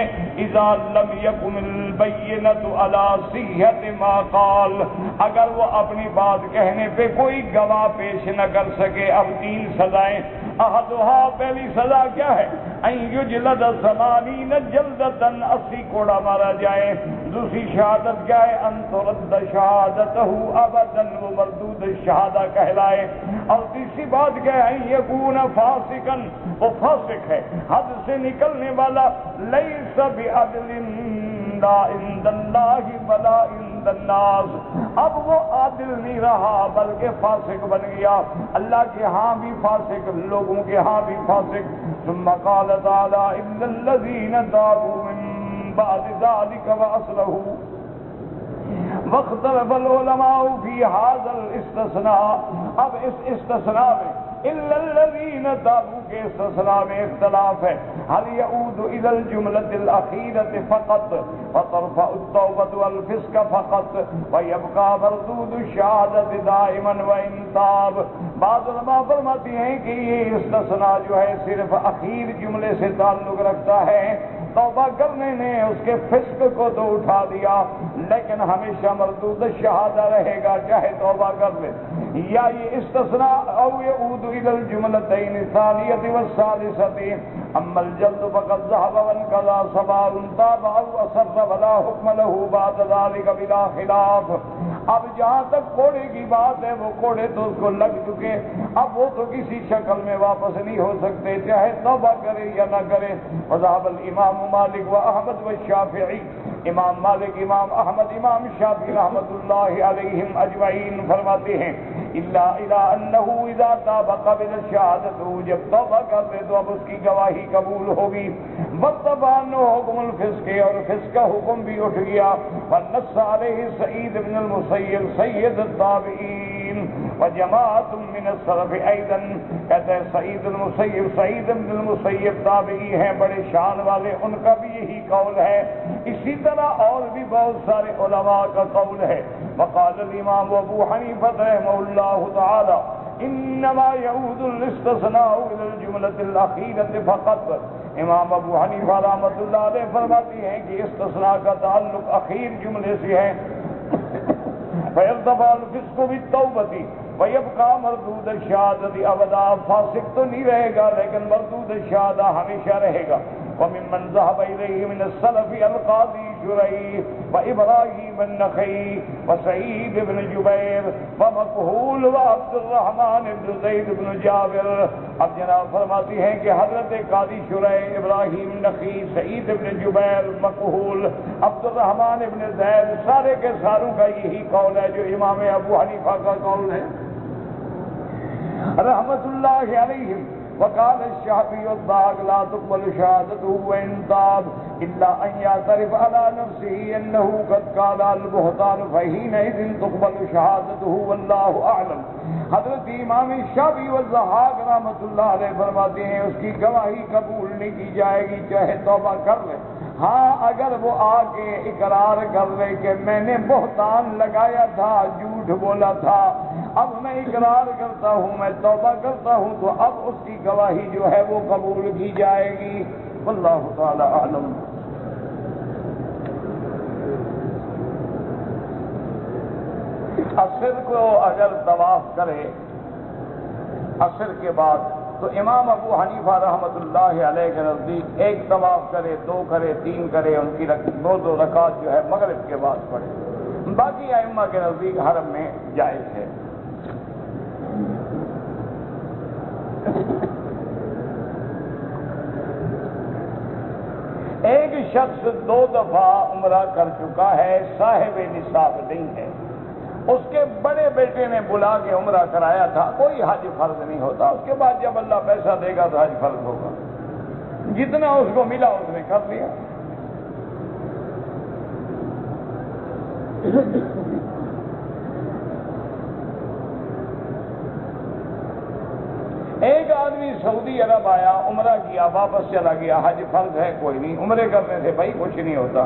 اذا لم یقم البینۃ علی صحت ما قال، اگر وہ اپنی بات کہنے پہ کوئی گواہ پیش نہ کر سکے. اب 3 سزائیں. احدھا پہلی سزا کیا ہے؟ ان یجلد 80 جلدۃ، 80 کوڑا مارا جائے. دوسری شہادت کیا ہے؟ ان ترد شہادتہ ابدا، وہ مردود شہادہ کہلائے. اور تیسری بات کیا ہے؟ ان یکون فاسقا، وہ فاسق ہے، حد سے نکلنے والا. لیس بعدل لا عند اللہ ولا عند الناس، اب وہ عادل نہیں رہا بلکہ فاسق بن گیا، اللہ کے ہاں بھی فاسق، لوگوں کے ہاں بھی فاسق. ثم قال تعالی الا الذين تابوا من بعد ذلك واصلحوا واختلف العلماء في هذا الاستثناء. اب اس استثناء میں الا الذين تابوا کے استثناء میں اختلاف ہے. هل يعود الى الجملة الاخيرة فقط وترفع التوبة والفسق فقط ويبقى مردود الشهادة دائما وان تاب. بعض علماء فرماتے ہیں کہ یہ استثناء جو ہے صرف اخیر جملے سے تعلق رکھتا ہے، توبہ کرنے نے اس کے فسق کو تو اٹھا دیا لیکن ہمیشہ مردود شہادہ رہے گا چاہے توبہ کر لے. یا یہ استثناء او یعود الى الجملتین الثانیۃ والثالثۃ. اما الجلد فقد ذهب وانقضى سواء تاب او اصر ولا حکم له بعد ذلك بلا خلاف. اب جہاں تک کوڑے کی بات ہے وہ کوڑے تو اس کو لگ چکے، اب وہ تو کسی شکل میں واپس نہیں ہو سکتے چاہے توبہ کرے یا نہ کرے. وذهب الامام مالک و احمد و الشافعی، امام مالک، امام احمد، امام شافعی رحمۃ اللہ علیہم اجمعین فرماتے ہیں الا الى انه اذا تاب قبل الشهادة، جب توبہ کر دے تو اب اس کی گواہی قبول ہوگی. وطبعا حکم الفسق، اور فسق کا حکم بھی اٹھ گیا. ونص علیہ سعید بن المسیب سید التابعین وجماعت من السلف ایضا. کہتے ہیں سعید المسیب، سعید بن المسیب تابعی ہیں بڑے شان والے، ان کا بھی یہی قول ہے. اسی طرح اور بھی بہت سارے علماء کا قول ہے. وقال الامام ابو حنیفہ رحمہ اللہ تعالی انما يعود الاستثناء الى الجملة الاخيرة فقط. امام ابو حنیفہ رحمۃ اللہ علیہ فرماتی ہیں کہ استثناء کا تعلق اخیر جملے سے ہے. فيرتفع الفسق بالتوبة ويبقى مردود الشهادة ابدا. فاسق تو نہیں رہے گا لیکن مردود الشهادة ہمیشہ رہے گا. وممن ذهب إليه من السلف القاضي شريح وإبراهيم النخعي وسعيد بن جبير ومكحول وعبد الرحمن بن زيد بن جابر. اب جناب فرماتی ہیں کہ حضرت قاضی شريح، ابراہیم نخعی، سعید بن جبیر، مکحول، عبد الرحمن بن زید، سارے کے ساروں کا یہی قول ہے جو امام ابو حنیفہ کا قول ہے رحمت اللہ علیہم. وقال الشافعي الضاق لا تقبل شهادته وإن تاب إلا أن يعترف على نفسه أنه قد قال البهتان فحينئذ تقبل شهادته والله أعلم. حضرت امام شافعی والضحاک رحمۃ اللہ علیہ فرماتے ہیں اس کی گواہی قبول نہیں کی جائے گی چاہے توبہ کر لے. ہاں اگر وہ آ کے اقرار کر لے کہ میں نے بہتان لگایا تھا، جھوٹ بولا تھا، اب میں اقرار کرتا ہوں، میں توبہ کرتا ہوں، تو اب اس کی گواہی جو ہے وہ قبول کی جائے گی. واللہ تعالی اعلم. عصر کو اگر طواف کرے عصر کے بعد تو امام ابو حنیفہ رحمۃ اللہ علیہ کے نزدیک ایک طواف کرے، 2 کرے، 3 کرے، ان کی 2 رکعت جو ہے مغرب کے بعد پڑھے. باقی ائمہ کے نزدیک حرم میں جائز ہے. ایک شخص 2 دفعہ عمرہ کر چکا ہے، صاحب نصاب نہیں ہے، اس کے بڑے بیٹے نے بلا کے عمرہ کرایا تھا، کوئی حج فرض نہیں ہوتا، اس کے بعد جب اللہ پیسہ دے گا تو حج فرض ہوگا. جتنا اس کو ملا اس نے کر لیا. ایک آدمی سعودی عرب آیا، عمرہ کیا، واپس چلا گیا. حج فرض ہے کوئی نہیں، عمرے کرنے سے بھائی کچھ نہیں ہوتا.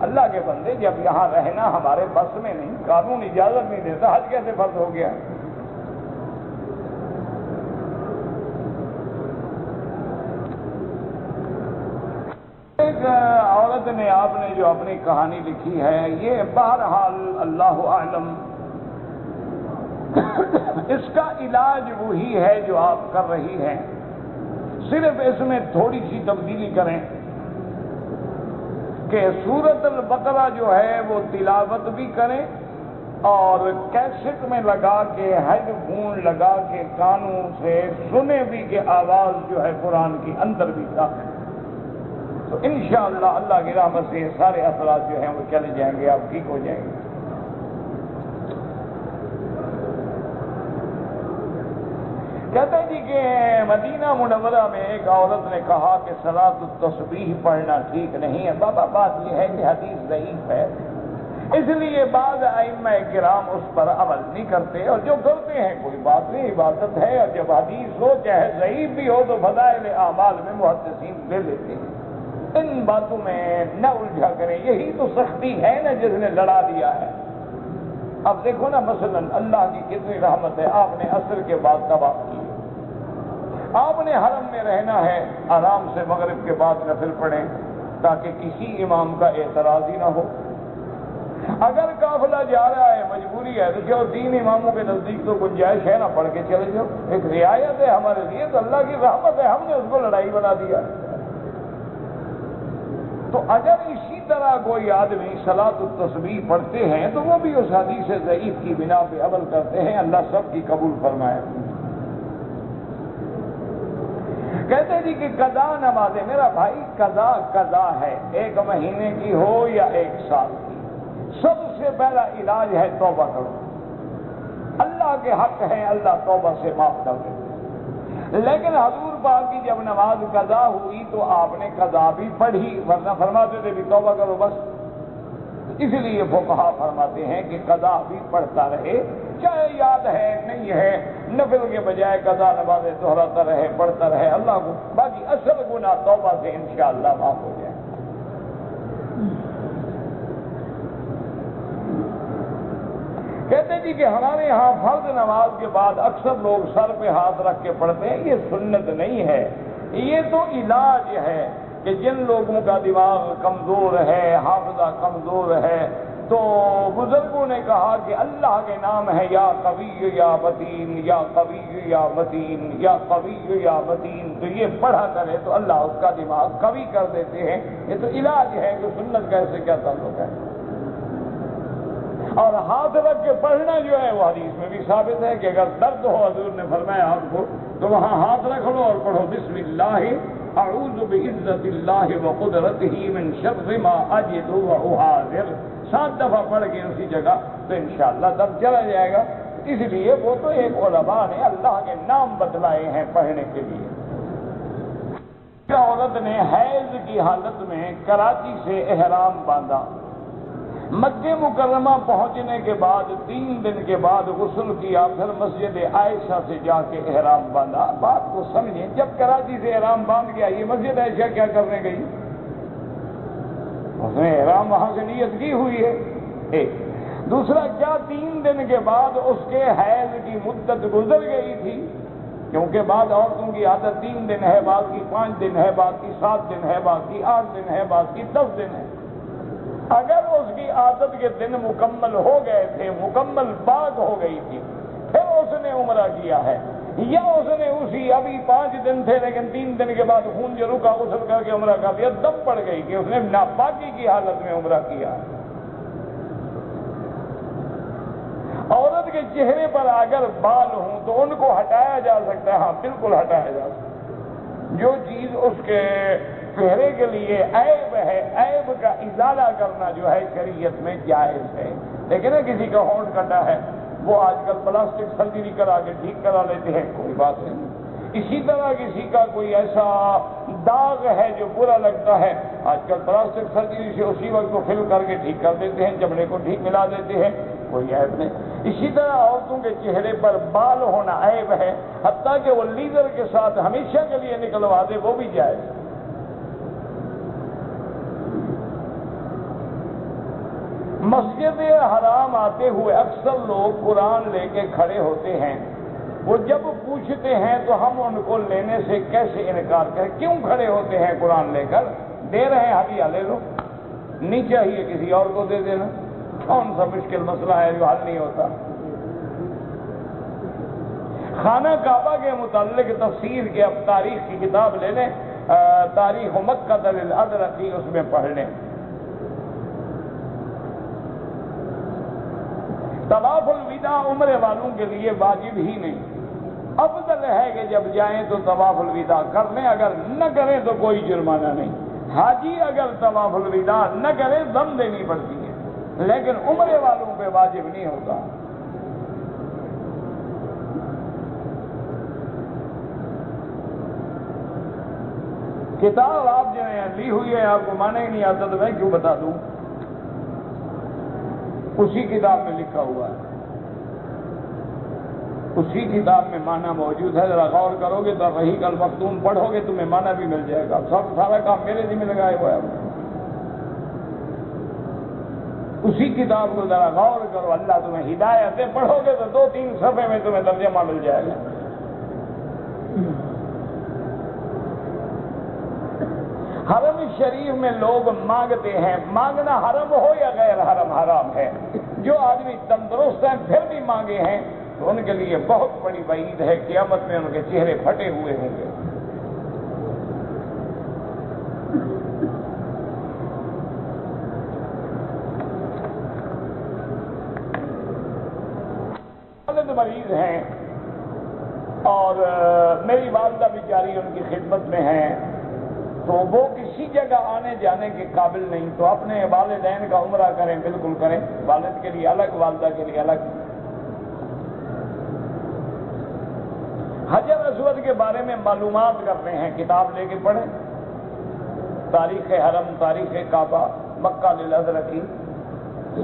اللہ کے بندے، جب یہاں رہنا ہمارے بس میں نہیں، قانون اجازت نہیں دیتا، حج کیسے فرض ہو گیا؟ ایک عورت نے، آپ نے جو اپنی کہانی لکھی ہے، یہ بہرحال اللہ اعلم اس کا علاج وہی ہے جو آپ کر رہی ہیں، صرف اس میں تھوڑی سی تبدیلی کریں کہ سورۃ البقرہ جو ہے وہ تلاوت بھی کریں اور کیسٹ میں لگا کے، ہیڈ فون لگا کے کانوں سے سنیں بھی کہ آواز جو ہے قرآن کی اندر بھی داخل، تو انشاءاللہ اللہ کی رحمت سے یہ سارے اثرات جو ہیں وہ چلے جائیں گے، آپ ٹھیک ہو جائیں گے. کہتے ہیں جی کہ مدینہ منورہ میں ایک عورت نے کہا کہ صلاۃ التسبیح پڑھنا ٹھیک نہیں ہے. بابا بات یہ ہے کہ حدیث ضعیف ہے، اس لیے بعض ائمہ کرام اس پر عمل نہیں کرتے، اور جو کرتے ہیں کوئی بات نہیں، عبادت ہے. اور جب حدیث ہو چاہے ضعیف بھی ہو تو فضائل اعمال میں محدثین لے لیتے ہیں. ان باتوں میں نہ الجھا کریں، یہی تو سختی ہے نا جس نے لڑا دیا ہے. اب دیکھو نا، مثلا اللہ کی کتنی رحمت ہے، آپ نے عصر کے بعد طواف کی، آپ نے حرم میں رہنا ہے، آرام سے مغرب کے بعد نفل پڑھیں تاکہ کسی امام کا اعتراض ہی نہ ہو. اگر قافلہ جا رہا ہے، مجبوری ہے، تو چلو 3 اماموں کے نزدیک تو گنجائش ہے نا، پڑھ کے چلے جاؤ، ایک رعایت ہے ہمارے لیے. تو اللہ کی رحمت ہے، ہم نے اس کو لڑائی بنا دیا. تو اگر اسی طرح کوئی آدمی صلاۃ التسبیح پڑھتے ہیں تو وہ بھی اس حدیث ضعیف کی بنا پہ عمل کرتے ہیں. اللہ سب کی قبول فرمائے. کہتے جی کہ قضا نمازیں، میرا بھائی قضا ہے، 1 مہینے کی ہو یا 1 سال کی، سب سے پہلا علاج ہے توبہ کرو. اللہ کے حق ہے، اللہ توبہ سے معاف کر دیتے. لیکن حضور پاک کی جب نماز قضا ہوئی تو آپ نے قضا بھی پڑھی، ورنہ فرماتے تھے بھی توبہ کرو بس. اس لیے فقہا فرماتے ہیں کہ قضا بھی پڑھتا رہے، چاہے یاد ہے نہیں ہے، نفل کے بجائے قضا نمازیں دہراتا رہے، پڑھتا رہے اللہ کو. باقی اصل گناہ توبہ سے انشاءاللہ معاف ہو جائے. کہتے جی کہ ہمارے ہاں فرض نماز کے بعد اکثر لوگ سر پہ ہاتھ رکھ کے پڑھتے ہیں، یہ سنت نہیں ہے، یہ تو علاج ہے کہ جن لوگوں کا دماغ کمزور ہے، حافظہ کمزور ہے، تو بزرگوں نے کہا کہ اللہ کے نام ہے یا قوی یا متین، یا قوی یا متین، یا قوی یا متین، تو یہ پڑھا کرے تو اللہ اس کا دماغ قوی کر دیتے ہیں. یہ تو علاج ہے کہ سنت کا ایسے کیا تعلق ہے. اور ہاتھ رکھ کے پڑھنا جو ہے وہ حدیث میں بھی ثابت ہے کہ اگر درد ہو، حضور نے فرمایا آپ کو، تو وہاں ہاتھ رکھ لو اور پڑھو بسم اللہ اعوذ بعزت اللہ وقدرتہ من شر ما اجد واحاذر، 7 دفعہ پڑھ کے اسی جگہ، تو انشاءاللہ درد چلا جائے گا. اس لیے وہ تو ایک علماء نے اللہ کے نام بتلائے ہیں پڑھنے کے لیے. عورت نے حیض کی حالت میں کراچی سے احرام باندھا، مکہ مکرمہ پہنچنے کے بعد 3 دن کے بعد غسل کیا، پھر مسجد عائشہ سے جا کے احرام باندھا. بات کو سمجھیں، جب کراچی سے احرام باندھ گیا، یہ مسجد عائشہ کیا کرنے گئی؟ اس نے احرام وہاں سے نیت کی ہوئی ہے. ایک دوسرا، کیا 3 دن کے بعد اس کے حیض کی مدت گزر گئی تھی؟ کیونکہ بعض عورتوں کی عادت 3 دن ہے، بعض کی 5 دن ہے، بعض کی 7 دن ہے، بعض کی 8 دن ہے، بعض کی 10 دن ہے. اگر اس کی عادت کے دن مکمل ہو گئے تھے، مکمل پاک ہو گئی تھی، پھر اس نے عمرہ کیا ہے، یا اس نے اسی ابھی 5 دن تھے لیکن 3 دن کے بعد خون جو رکا غسل کر کے عمرہ کر دیا، دم پڑ گئی کہ اس نے ناپاکی کی حالت میں عمرہ کیا. عورت کے چہرے پر اگر بال ہوں تو ان کو ہٹایا جا سکتا ہے، ہاں بالکل ہٹایا جا سکتا ہے. جو چیز اس کے چہرے کے لیے عیب ہے، عیب کا ازالہ کرنا جو ہے شریعت میں جائز ہے. لیکن کسی کا ہونٹ کٹا ہے، وہ آج کل پلاسٹک سرجری کرا کے ٹھیک کرا لیتے ہیں، کوئی بات نہیں. اسی طرح کسی کا کوئی ایسا داغ ہے جو برا لگتا ہے، آج کل پلاسٹک سرجری سے اسی وقت کو فل کر کے ٹھیک کر دیتے ہیں، چمڑے کو ٹھیک ملا دیتے ہیں، کوئی عیب نہیں۔ اسی طرح عورتوں کے چہرے پر بال ہونا عیب ہے، حتیٰ کہ وہ لیزر کے ساتھ ہمیشہ کے لیے نکلوا دے وہ بھی جائز۔ مسجد حرام آتے ہوئے اکثر لوگ قرآن لے کے کھڑے ہوتے ہیں، وہ جب پوچھتے ہیں تو ہم ان کو لینے سے کیسے انکار کریں؟ کیوں کھڑے ہوتے ہیں قرآن لے کر؟ دے رہے ہیں ہدیہ لے لو، نہیں چاہیے کسی اور کو دے دینا، کون سا مشکل مسئلہ ہے جو حل نہیں ہوتا؟ خانہ کعبہ کے متعلق تفسیر کے اب تاریخ کی کتاب لے لیں، تاریخ مکہ للازرقی، اس میں پڑھ لیں۔ طواف الوداع عمرے والوں کے لیے واجب ہی نہیں، افضل ہے کہ جب جائیں تو طواف الوداع کر لیں، اگر نہ کریں تو کوئی جرمانہ نہیں۔ حاجی اگر طواف الوداع نہ کرے دم دینی پڑتی ہے، لیکن عمرے والوں پہ واجب نہیں ہوتا۔ کتاب آپ جو ہے لی ہوئی ہے، آپ کو مانا ہی نہیں آتا تو میں کیوں بتا دوں؟ اسی کتاب میں لکھا ہوا ہے، اسی کتاب میں معنی موجود ہے، ذرا غور کرو گے تو رحیق المختوم پڑھو گے تمہیں معنی بھی مل جائے گا۔ سارا کام میرے ذمہ لگائے ہوا ہے، اسی کتاب کو ذرا غور کرو، اللہ تمہیں ہدایت دے، پڑھو گے تو 2-3 صفحے میں تمہیں ترجمہ مل جائے گا۔ حرم شریف میں لوگ مانگتے ہیں، مانگنا حرم ہو یا غیر حرم حرام ہے۔ جو آدمی تندرست ہیں پھر بھی مانگے ہیں تو ان کے لیے بہت بڑی وعید ہے، قیامت میں ان کے چہرے پھٹے ہوئے ہوں گے۔ والد مریض ہیں اور میری والدہ بیچاری ان کی خدمت میں ہیں، تو وہ کسی جگہ آنے جانے کے قابل نہیں، تو اپنے والدین کا عمرہ کریں، بالکل کریں، والد کے لیے الگ، والدہ کے لیے الگ۔ حجر اسود کے بارے میں معلومات کرتے ہیں، کتاب لے کے پڑھیں، تاریخ حرم، تاریخ کعبہ، مکہ للازرقی۔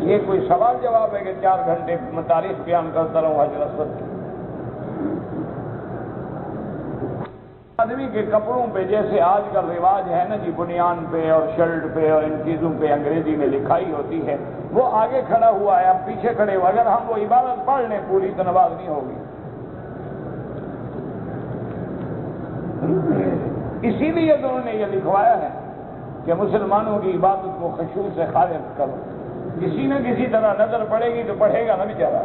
یہ کوئی سوال جواب ہے کہ 4 گھنٹے میں تاریخ بیان کرتا رہوں حجر اسود کی؟ آدمی کے کپڑوں پہ جیسے آج کل رواج ہے نا جی، بنیان پہ اور شرٹ پہ اور ان چیزوں پہ انگریزی میں لکھائی ہوتی ہے، وہ آگے کھڑا ہوا ہے، اب پیچھے کھڑے ہوا، اگر ہم وہ عبارت پڑھ لیں پوری تو نماز نہیں ہوگی۔ اسی لیے تو انہوں نے یہ لکھوایا ہے کہ مسلمانوں کی عبادت کو خشوع سے خالص کرو، کسی نہ کسی طرح نظر پڑے گی تو پڑھے گا نا بیچارہ۔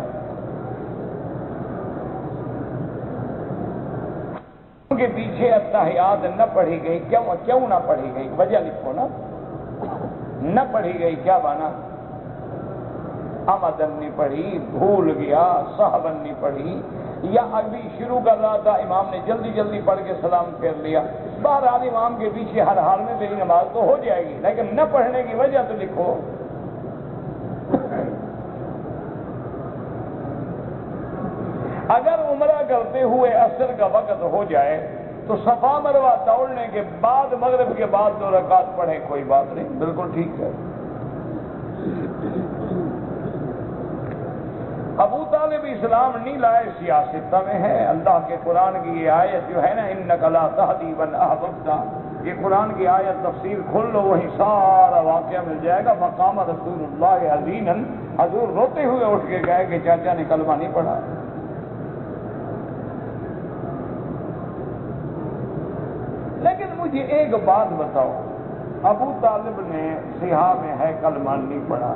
کے پیچھے التحیات نہ پڑھی گئی، کیوں نہ پڑھی گئی؟ وجہ لکھو نا، نہ پڑھی گئی کیا مانا؟ عمدن نہیں پڑھی، بھول گیا، صحبن نہیں پڑھی، یا ابھی شروع کر رہا تھا امام نے جلدی جلدی پڑھ کے سلام پھیر لیا۔ بہرحال امام کے پیچھے ہر حال میں تیری نماز تو ہو جائے گی، لیکن نہ پڑھنے کی وجہ تو لکھو۔ اگر عمرہ کرتے ہوئے عصر کا وقت ہو جائے تو صفا مروہ دوڑنے کے بعد مغرب کے بعد 2 رکعت پڑھیں، کوئی بات نہیں، بالکل ٹھیک ہے۔ ابو طالب اسلام نہیں لائے، سیاستہ میں ہے۔ اللہ کے قرآن کی یہ آیت جو ہے نا، انک لا تہدی من احببت، یہ قرآن کی آیت تفسیر کھول لو، وہی سارا واقعہ مل جائے گا۔ مقام رسول اللہ حزینا، حضور روتے ہوئے اٹھ کے گئے کہ چاچا نے کلمہ نہیں پڑھا۔ لیکن مجھے ایک بات بتاؤ، ابو طالب نے سیاہ میں ہے کلمہ نہیں پڑھا،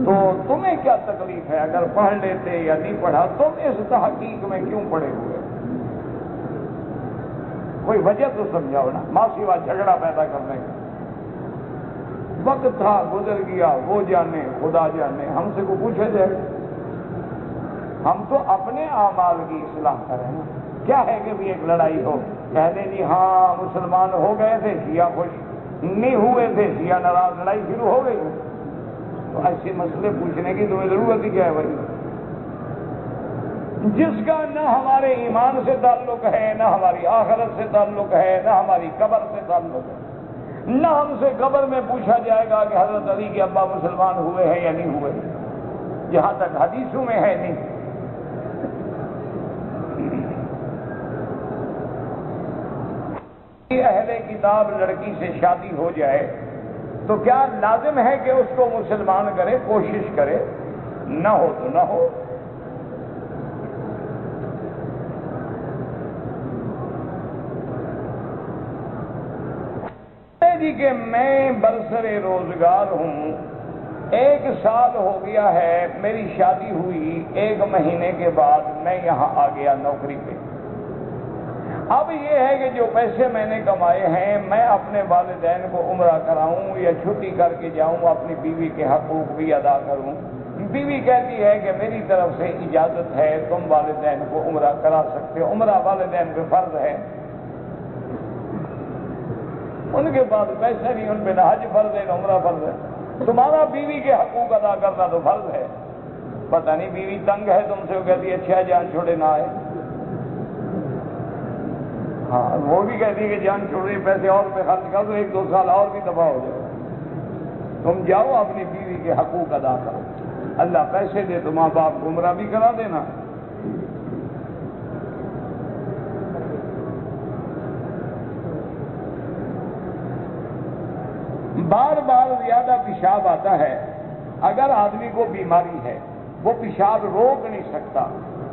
تو تمہیں کیا تکلیف ہے اگر پڑھ لیتے یا نہیں پڑھا؟ تم اس تحقیق میں کیوں پڑے ہوئے؟ کوئی وجہ تو سمجھاؤ نا، ماں سوا جھگڑا پیدا کرنے کا۔ وقت تھا، گزر گیا، وہ جانے، خدا جانے، ہم سے کو پوچھے جائے؟ ہم تو اپنے اعمال کی اصلاح کریں نا۔ کیا ہے کہ بھی ایک لڑائی ہو، کہہ دیں جی ہاں مسلمان ہو گئے تھے، شیعہ خوش نہیں ہوئے تھے، شیعہ ناراض، لڑائی شروع ہو گئی۔ تو ایسے مسئلے پوچھنے کی تمہیں ضرورت ہی کیا ہے بھائی؟ جس کا نہ ہمارے ایمان سے تعلق ہے، نہ ہماری آخرت سے تعلق ہے، نہ ہماری قبر سے تعلق ہے، نہ ہم سے قبر میں پوچھا جائے گا کہ حضرت علی کے ابا مسلمان ہوئے ہیں یا نہیں ہوئے، جہاں تک حدیثوں میں ہے نہیں۔ اہل کتاب لڑکی سے شادی ہو جائے تو کیا لازم ہے کہ اس کو مسلمان کرے؟ کوشش کرے، نہ ہو تو نہ ہو۔ جی کہ میں برسر روزگار ہوں، 1 سال ہو گیا ہے میری شادی ہوئی، 1 مہینے کے بعد میں یہاں آ گیا نوکری پہ۔ اب یہ ہے کہ جو پیسے میں نے کمائے ہیں میں اپنے والدین کو عمرہ کراؤں یا چھٹی کر کے جاؤں، اپنی بیوی کے حقوق بھی ادا کروں۔ بیوی کہتی ہے کہ میری طرف سے اجازت ہے، تم والدین کو عمرہ کرا سکتے ہو، عمرہ والدین پہ فرض ہے، ان کے بعد پیسے نہیں، ان پہ نہ حج فرض ہے نہ عمرہ فرض ہے، تمہارا بیوی کے حقوق ادا کرنا تو فرض ہے۔ پتہ نہیں بیوی تنگ ہے تم سے، وہ کہتی ہے اچھا جان چھوڑے نہ آئے، ہاں وہ بھی کہتی ہے کہ جان چھوڑ رہی، پیسے اور پہ خرچ کر دو، 1-2 سال اور بھی دفاع ہو جائے، تم جاؤ اپنی بیوی کے حقوق ادا کرو، اللہ پیسے دے تو ماں باپ کو عمرہ بھی کرا دینا۔ بار بار زیادہ پیشاب آتا ہے، اگر آدمی کو بیماری ہے وہ پیشاب روک نہیں سکتا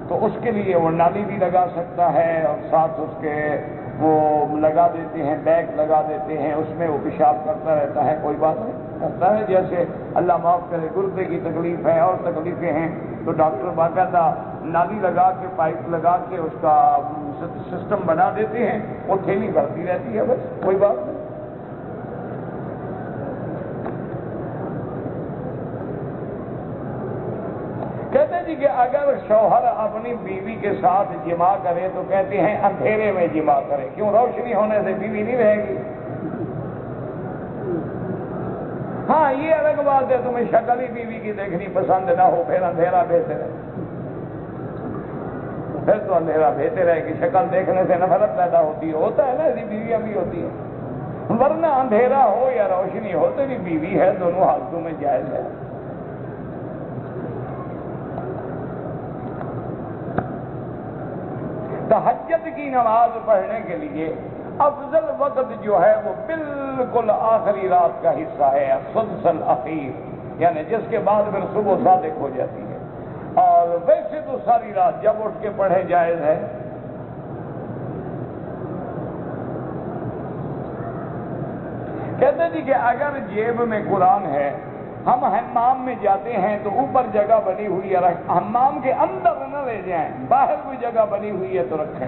تو اس کے لیے وہ نالی بھی لگا سکتا ہے، اور ساتھ اس کے وہ لگا دیتے ہیں، بیگ لگا دیتے ہیں، اس میں وہ پیشاب کرتا رہتا ہے، کوئی بات نہیں کرتا ہے۔ جیسے اللہ معاف کرے گردے کی تکلیف ہے اور تکلیفیں ہیں تو ڈاکٹر باقاعدہ نالی لگا کے، پائپ لگا کے اس کا سسٹم بنا دیتے ہیں، وہ تھیلی بھرتی رہتی ہے، بس کوئی بات نہیں۔ کہتے جی کہ اگر شوہر اپنی بیوی کے ساتھ جماع کرے تو کہتے ہیں اندھیرے میں جماع کرے، کیوں؟ روشنی ہونے سے بیوی نہیں رہے گی۔ ہاں یہ الگ بات ہے تمہیں شکل ہی بیوی کی دیکھنی پسند نہ ہو، پھر اندھیرا بہتر ہے، پھر تو اندھیرا بہتر ہے کہ شکل دیکھنے سے نفرت پیدا ہوتی ہے، ہوتا ہے نا، ایسی بیویاں بھی ہوتی ہیں، ورنہ اندھیرا ہو یا روشنی ہو تو بھی بیوی ہے، دونوں حالتوں میں جائز ہے۔ تہجد کی نماز پڑھنے کے لیے افضل وقت جو ہے وہ بالکل آخری رات کا حصہ ہے، الثلث الاخیر، یعنی جس کے بعد پھر صبح صادق ہو جاتی ہے، اور ویسے تو ساری رات جب اٹھ کے پڑھے جائز ہے۔ کہتے جی کہ اگر جیب میں قرآن ہے، ہم حمام میں جاتے ہیں تو اوپر جگہ بنی ہوئی ہے، حمام کے اندر نہ لے جائیں، باہر کوئی جگہ بنی ہوئی ہے تو رکھیں۔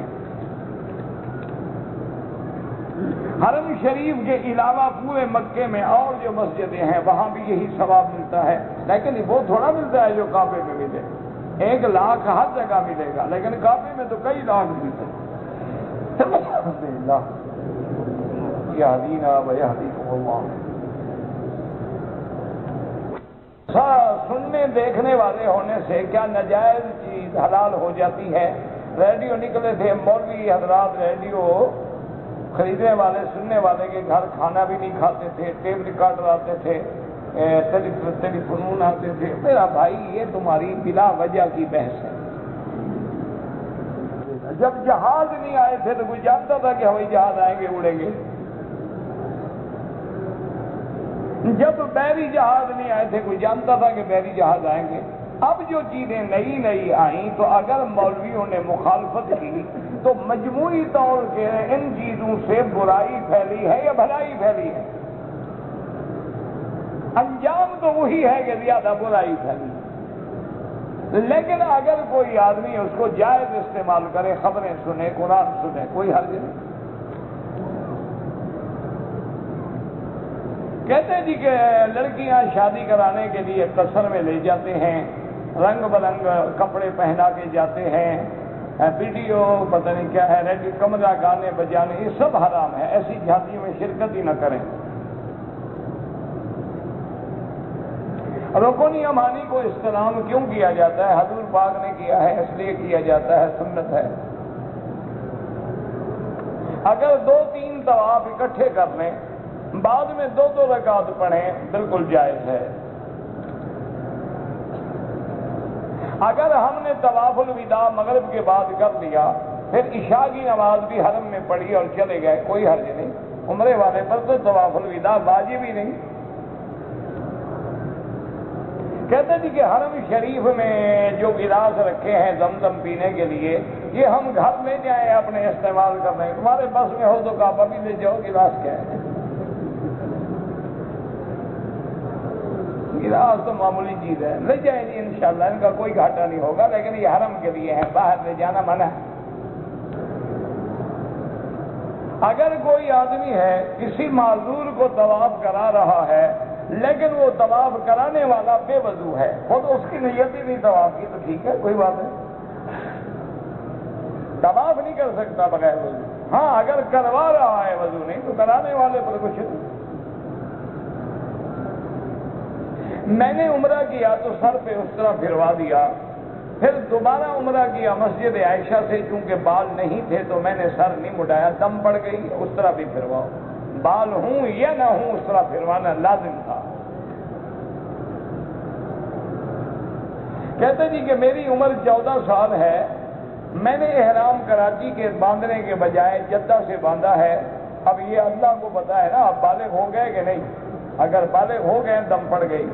حرم شریف کے علاوہ پورے مکے میں اور جو مسجدیں ہیں وہاں بھی یہی ثواب ملتا ہے، لیکن وہ تھوڑا ملتا ہے جو کعبے میں ملے، 1 لاکھ ہر جگہ ملے گا، لیکن کعبے میں تو کئی لاکھ ملتے ہیں۔ یہدینا ویہدیکم اللہ۔ سننے دیکھنے والے ہونے سے کیا ناجائز چیز حلال ہو جاتی ہے؟ ریڈیو نکلے تھے، مولوی حضرات ریڈیو خریدنے والے، سننے والے کے گھر کھانا بھی نہیں کھاتے تھے، ٹیپ ریکارڈر آتے تھے، ٹیلی فنون آتے تھے۔ میرا بھائی یہ تمہاری بلا وجہ کی بحث ہے۔ جب جہاز نہیں آئے تھے تو کوئی جانتا تھا کہ ہوائی جہاز آئیں گے، اڑیں گے؟ جب بحری جہاز نہیں آئے تھے کوئی جانتا تھا کہ بحری جہاز آئیں گے؟ اب جو چیزیں نئی نئی آئیں تو اگر مولویوں نے مخالفت کی تو مجموعی طور سے ان چیزوں سے برائی پھیلی ہے یا بھلائی پھیلی ہے؟ انجام تو وہی ہے کہ زیادہ برائی پھیلی، لیکن اگر کوئی آدمی اس کو جائز استعمال کرے، خبریں سنے، قرآن سنے، کوئی حرج نہیں۔ کہتے ہیں جی کہ لڑکیاں شادی کرانے کے لیے قصر میں لے جاتے ہیں، رنگ برنگ کپڑے پہنا کے جاتے ہیں، ویڈیو پتہ نہیں کیا ہے، ریڈیو کمرہ گانے بجانے، یہ سب حرام ہے، ایسی شادی میں شرکت ہی نہ کریں۔ رکن یمانی کو استلام کیوں کیا جاتا ہے؟ حضور پاک نے کیا ہے، اس لیے کیا جاتا ہے، سنت ہے۔ اگر 2-3 طواف اکٹھے کر لیں، بعد میں 2 رکعت پڑھیں، بالکل جائز ہے۔ اگر ہم نے طواف الوداع مغرب کے بعد کر لیا، پھر عشاء کی نماز بھی حرم میں پڑھی اور چلے گئے، کوئی حرج نہیں۔ عمرے والے پر تو طواف الوداع واجب ہی نہیں۔ کہتے جی کہ حرم شریف میں جو گلاس رکھے ہیں زمزم پینے کے لیے، یہ ہم گھر لے جائیں اپنے استعمال کرنے، تمہارے پاس میں ہو تو کعبہ بھی لے جاؤ، گلاس کیا ہے؟ گلاس تو معمولی چیز ہے، لے جائیں گے انشاءاللہ، ان کا کوئی گھاٹا نہیں ہوگا، لیکن یہ حرم کے لیے ہے، باہر لے جانا منع ہے۔ اگر کوئی آدمی ہے کسی معذور کو طواف کرا رہا ہے، لیکن وہ طواف کرانے والا بے وضو ہے، خود اس کی نیت ہی نہیں طواف کی، تو ٹھیک ہے، کوئی بات نہیں، طواف نہیں کر سکتا بغیر وضو۔ ہاں اگر کروا رہا ہے وضو نہیں تو کرانے والے پر کچھ نہیں۔ میں نے عمرہ کیا تو سر پہ اس طرح پھروا دیا، پھر دوبارہ عمرہ کیا مسجد عائشہ سے، چونکہ بال نہیں تھے تو میں نے سر نہیں مڈایا، دم پڑ گئی، اس طرح بھی پھرواؤ، بال ہوں یا نہ ہوں اس طرح پھروانا لازم تھا۔ کہتے جی کہ میری عمر 14 سال ہے، میں نے احرام کراچی کے باندھنے کے بجائے جدہ سے باندھا ہے، اب یہ اللہ کو پتا ہے نا اب بالغ ہو گئے کہ نہیں، اگر بالغ ہو گئے دم پڑ گئی۔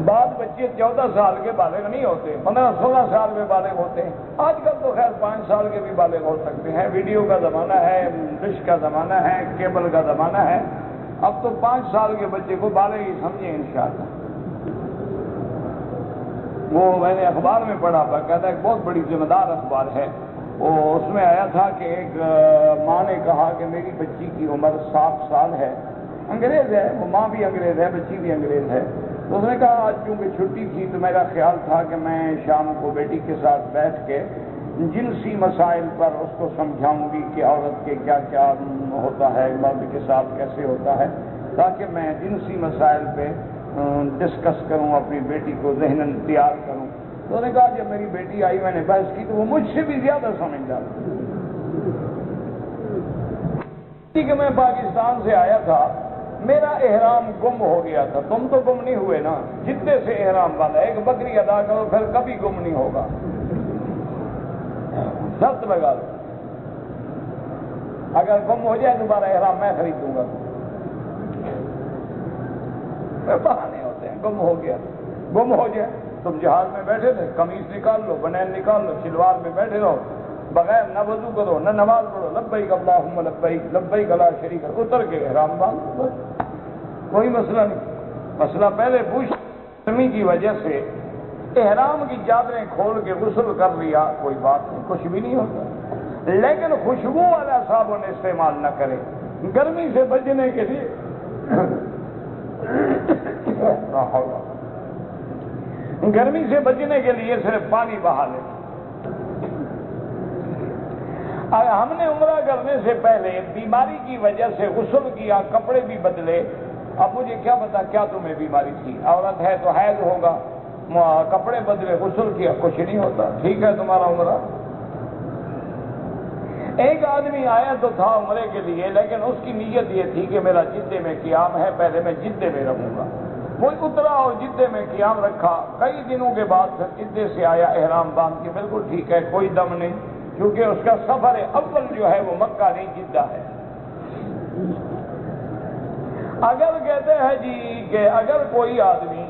بعض بچے 14 سال کے بالغ نہیں ہوتے، 15-16 سال میں بالغ ہوتے ہیں، آج کل تو خیر 5 سال کے بھی بالغ ہو سکتے ہیں، ویڈیو کا زمانہ ہے، ڈش کا زمانہ ہے، کیبل کا زمانہ ہے، اب تو 5 سال کے بچے کو بالغ ہی سمجھیں انشاءاللہ۔ وہ میں نے اخبار میں پڑھا تھا، کہتا ہے ایک بہت بڑی ذمہ دار اخبار ہے، وہ اس میں آیا تھا کہ ایک ماں نے کہا کہ میری بچی کی عمر 7 سال ہے، انگریز ہے، وہ ماں بھی انگریز ہے، بچی بھی انگریز ہے، تو اس نے کہا آج چونکہ چھٹی تھی تو میرا خیال تھا کہ میں شام کو بیٹی کے ساتھ بیٹھ کے جنسی مسائل پر اس کو سمجھاؤں گی کہ عورت کے کیا کیا ہوتا ہے، مرد کے ساتھ کیسے ہوتا ہے، تاکہ میں جنسی مسائل پہ ڈسکس کروں، اپنی بیٹی کو ذہناً تیار کروں۔ تو انہوں نے کہا جب میری بیٹی آئی میں نے بحث کی تو وہ مجھ سے بھی زیادہ سمجھدار تھی کہ میں پاکستان سے آیا تھا، میرا احرام گم ہو گیا تھا، تم تو گم نہیں ہوئے نا، جدے سے احرام باندھا، ایک بکری ادا کرو پھر کبھی گم نہیں ہوگا، شرط لگا دو، اگر گم ہو جائے دوبارہ احرام میں خرید دوں گا۔ بہانے ہوتے ہیں، گم ہو گیا، گم ہو جائے، تم جہاز میں بیٹھے تھے، قمیص نکال لو، بنین نکال لو، شلوار میں بیٹھے رہو، بغیر نہ وضو کرو نہ نماز پڑھو، لبیک اللہم لبیک لبیک لا شریک لک، اتر کے احرام باندھو، کوئی مسئلہ نہیں۔ مسئلہ پہلے گرمی کی وجہ سے احرام کی چادریں کھول کے غسل کر لیا، کوئی بات نہیں، کچھ بھی نہیں ہوتا، لیکن خوشبو والا صابن استعمال نہ کرے، گرمی سے بچنے کے لیے گرمی سے بچنے کے لیے صرف پانی بہا لے۔ ہم نے عمرہ کرنے سے پہلے بیماری کی وجہ سے غسل کیا، کپڑے بھی بدلے، اب مجھے کیا پتا کیا تمہیں بیماری تھی، عورت ہے تو حیض ہوگا، کپڑے بدلے، غسل کیا، کچھ نہیں ہوتا، ٹھیک ہے تمہارا عمرہ۔ ایک آدمی آیا تو تھا عمرے کے لیے، لیکن اس کی نیت یہ تھی کہ میرا جدے میں قیام ہے، پہلے میں جدے میں رہوں گا، وہ اترا اور جدے میں قیام رکھا، کئی دنوں کے بعد پھر جدے سے آیا احرام باندھ کے، بالکل ٹھیک ہے، کوئی دم نہیں، کیونکہ اس کا سفر اول جو ہے وہ مکہ نہیں جدہ ہے۔ اگر کہتے ہیں جی کہ اگر کوئی آدمی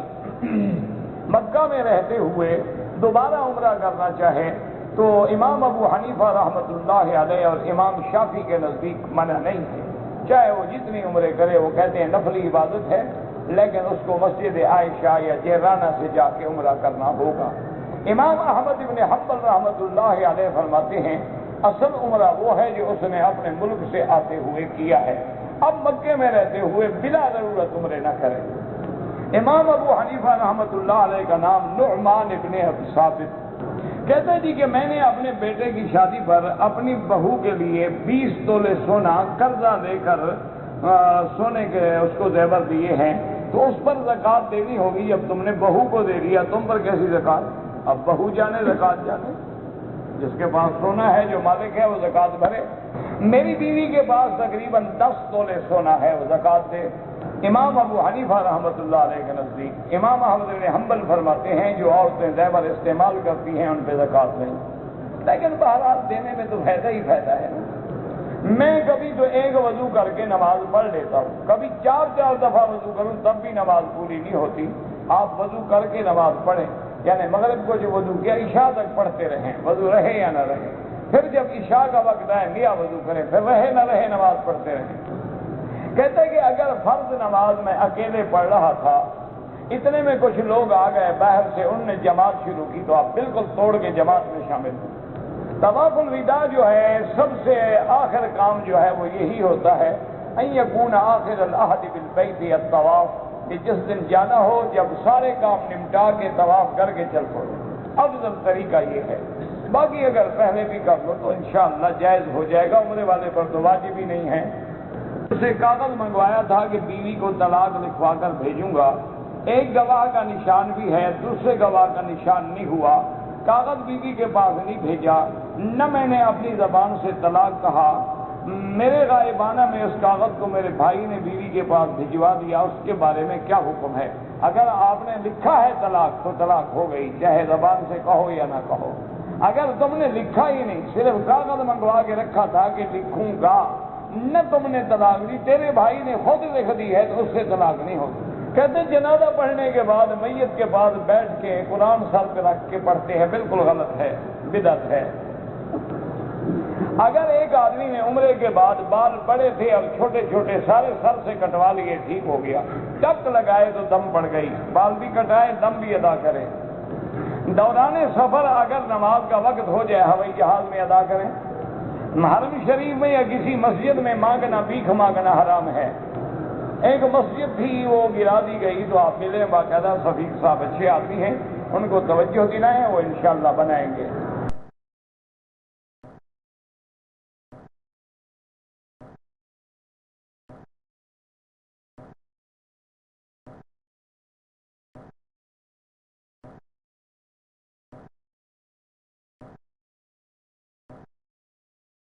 مکہ میں رہتے ہوئے دوبارہ عمرہ کرنا چاہے تو امام ابو حنیفہ رحمۃ اللہ علیہ اور امام شافعی کے نزدیک منع نہیں ہے، چاہے وہ جتنی عمرے کرے، وہ کہتے ہیں نفلی عبادت ہے، لیکن اس کو مسجد عائشہ یا جیرانہ سے جا کے عمرہ کرنا ہوگا۔ امام احمد بن حنبل رحمۃ اللہ علیہ فرماتے ہیں اصل عمرہ وہ ہے جو اس نے اپنے ملک سے آتے ہوئے کیا ہے، اب مکے میں رہتے ہوئے بلا ضرورت عمرے نہ کرے۔ امام ابو حنیفہ رحمۃ اللہ علیہ کا نام نعمان ابن ثابت، کہتے جی کہ میں نے اپنے بیٹے کی شادی پر اپنی بہو کے لیے 20 تولے سونا قرضہ دے کر سونے کے اس کو زیور دیے ہیں، تو اس پر زکات دینی ہوگی. جب تم نے بہو کو دے دیا تم پر کیسی زکات؟ اب بہو جانے زکات جانے. جس کے پاس سونا ہے جو مالک ہے وہ زکات بھرے. میری بیوی کے پاس تقریباً 10 تولے سونا ہے وہ زکات دے. امام ابو حنیفہ رحمۃ اللہ علیہ کے نزدیک امام احمد بن حنبل فرماتے ہیں جو عورتیں زیور استعمال کرتی ہیں ان پہ زکات نہیں. لیکن بہرحال دینے میں تو فائدہ ہی فائدہ ہے. میں کبھی تو ایک وضو کر کے نماز پڑھ لیتا ہوں, کبھی 4 دفعہ وضو کروں تب بھی نماز پوری نہیں ہوتی. آپ وضو کر کے نماز پڑھیں, یعنی مغرب کو جو وضو کیا عشاء تک پڑھتے رہیں, وضو رہے یا نہ رہے. پھر جب عشاء کا وقت آئے نیا وضو کریں, پھر رہے نہ رہے نماز پڑھتے رہیں. کہتے کہ اگر فرض نماز میں اکیلے پڑھ رہا تھا, اتنے میں کچھ لوگ آ گئے باہر سے, انہوں نے جماعت شروع کی, تو آپ بالکل توڑ کے جماعت میں شامل ہوں. طواف الوداع جو ہے سب سے آخر کام جو ہے وہ یہی ہوتا ہے ان یکون آخر العہد بالبیت الطواف, کہ جس دن جانا ہو جب سارے کام نمٹا کے طواف کر کے چل پڑو. افضل طریقہ یہ ہے. باقی اگر پہلے بھی کر لو تو انشاءاللہ جائز ہو جائے گا. عمرے والے پر تو واجب ہی نہیں ہے. اسے کاغذ منگوایا تھا کہ بیوی کو طلاق لکھوا کر بھیجوں گا. ایک گواہ کا نشان بھی ہے, دوسرے گواہ کا نشان نہیں ہوا. کاغذ بیوی کے پاس نہیں بھیجا, نہ میں نے اپنی زبان سے طلاق کہا. میرے غائبانہ میں اس کاغذ کو میرے بھائی نے بیوی کے پاس بھجوا دیا. اس کے بارے میں کیا حکم ہے؟ اگر آپ نے لکھا ہے طلاق تو طلاق ہو گئی, چاہے زبان سے کہو یا نہ کہو. اگر تم نے لکھا ہی نہیں, صرف کاغذ منگوا کے رکھا تھا کہ لکھوں گا, نہ تم نے طلاق دی, تیرے بھائی نے خود لکھ دی ہے, تو اس سے طلاق نہیں ہوتی. کہتے جنازہ پڑھنے کے بعد میت کے بعد بیٹھ کے قرآن سر پہ رکھ کے پڑھتے ہیں, بالکل غلط ہے, بدعت ہے. اگر ایک آدمی نے عمرے کے بعد بال بڑے تھے اب چھوٹے چھوٹے سارے سر سے کٹوا لیے, ٹھیک ہو گیا, ٹک لگائے تو دم پڑ گئی, بال بھی کٹائے دم بھی ادا کرے. دوران سفر اگر نماز کا وقت ہو جائے ہوائی جہاز میں ادا کریں. حرم شریف میں یا کسی مسجد میں مانگنا, بھیک مانگنا حرام ہے. ایک مسجد تھی وہ گرا دی گئی, تو آپ ملیں, باقاعدہ سفیر صاحب اچھے آدمی ہیں, ان کو توجہ دلائیں, وہ انشاءاللہ بنائیں گے.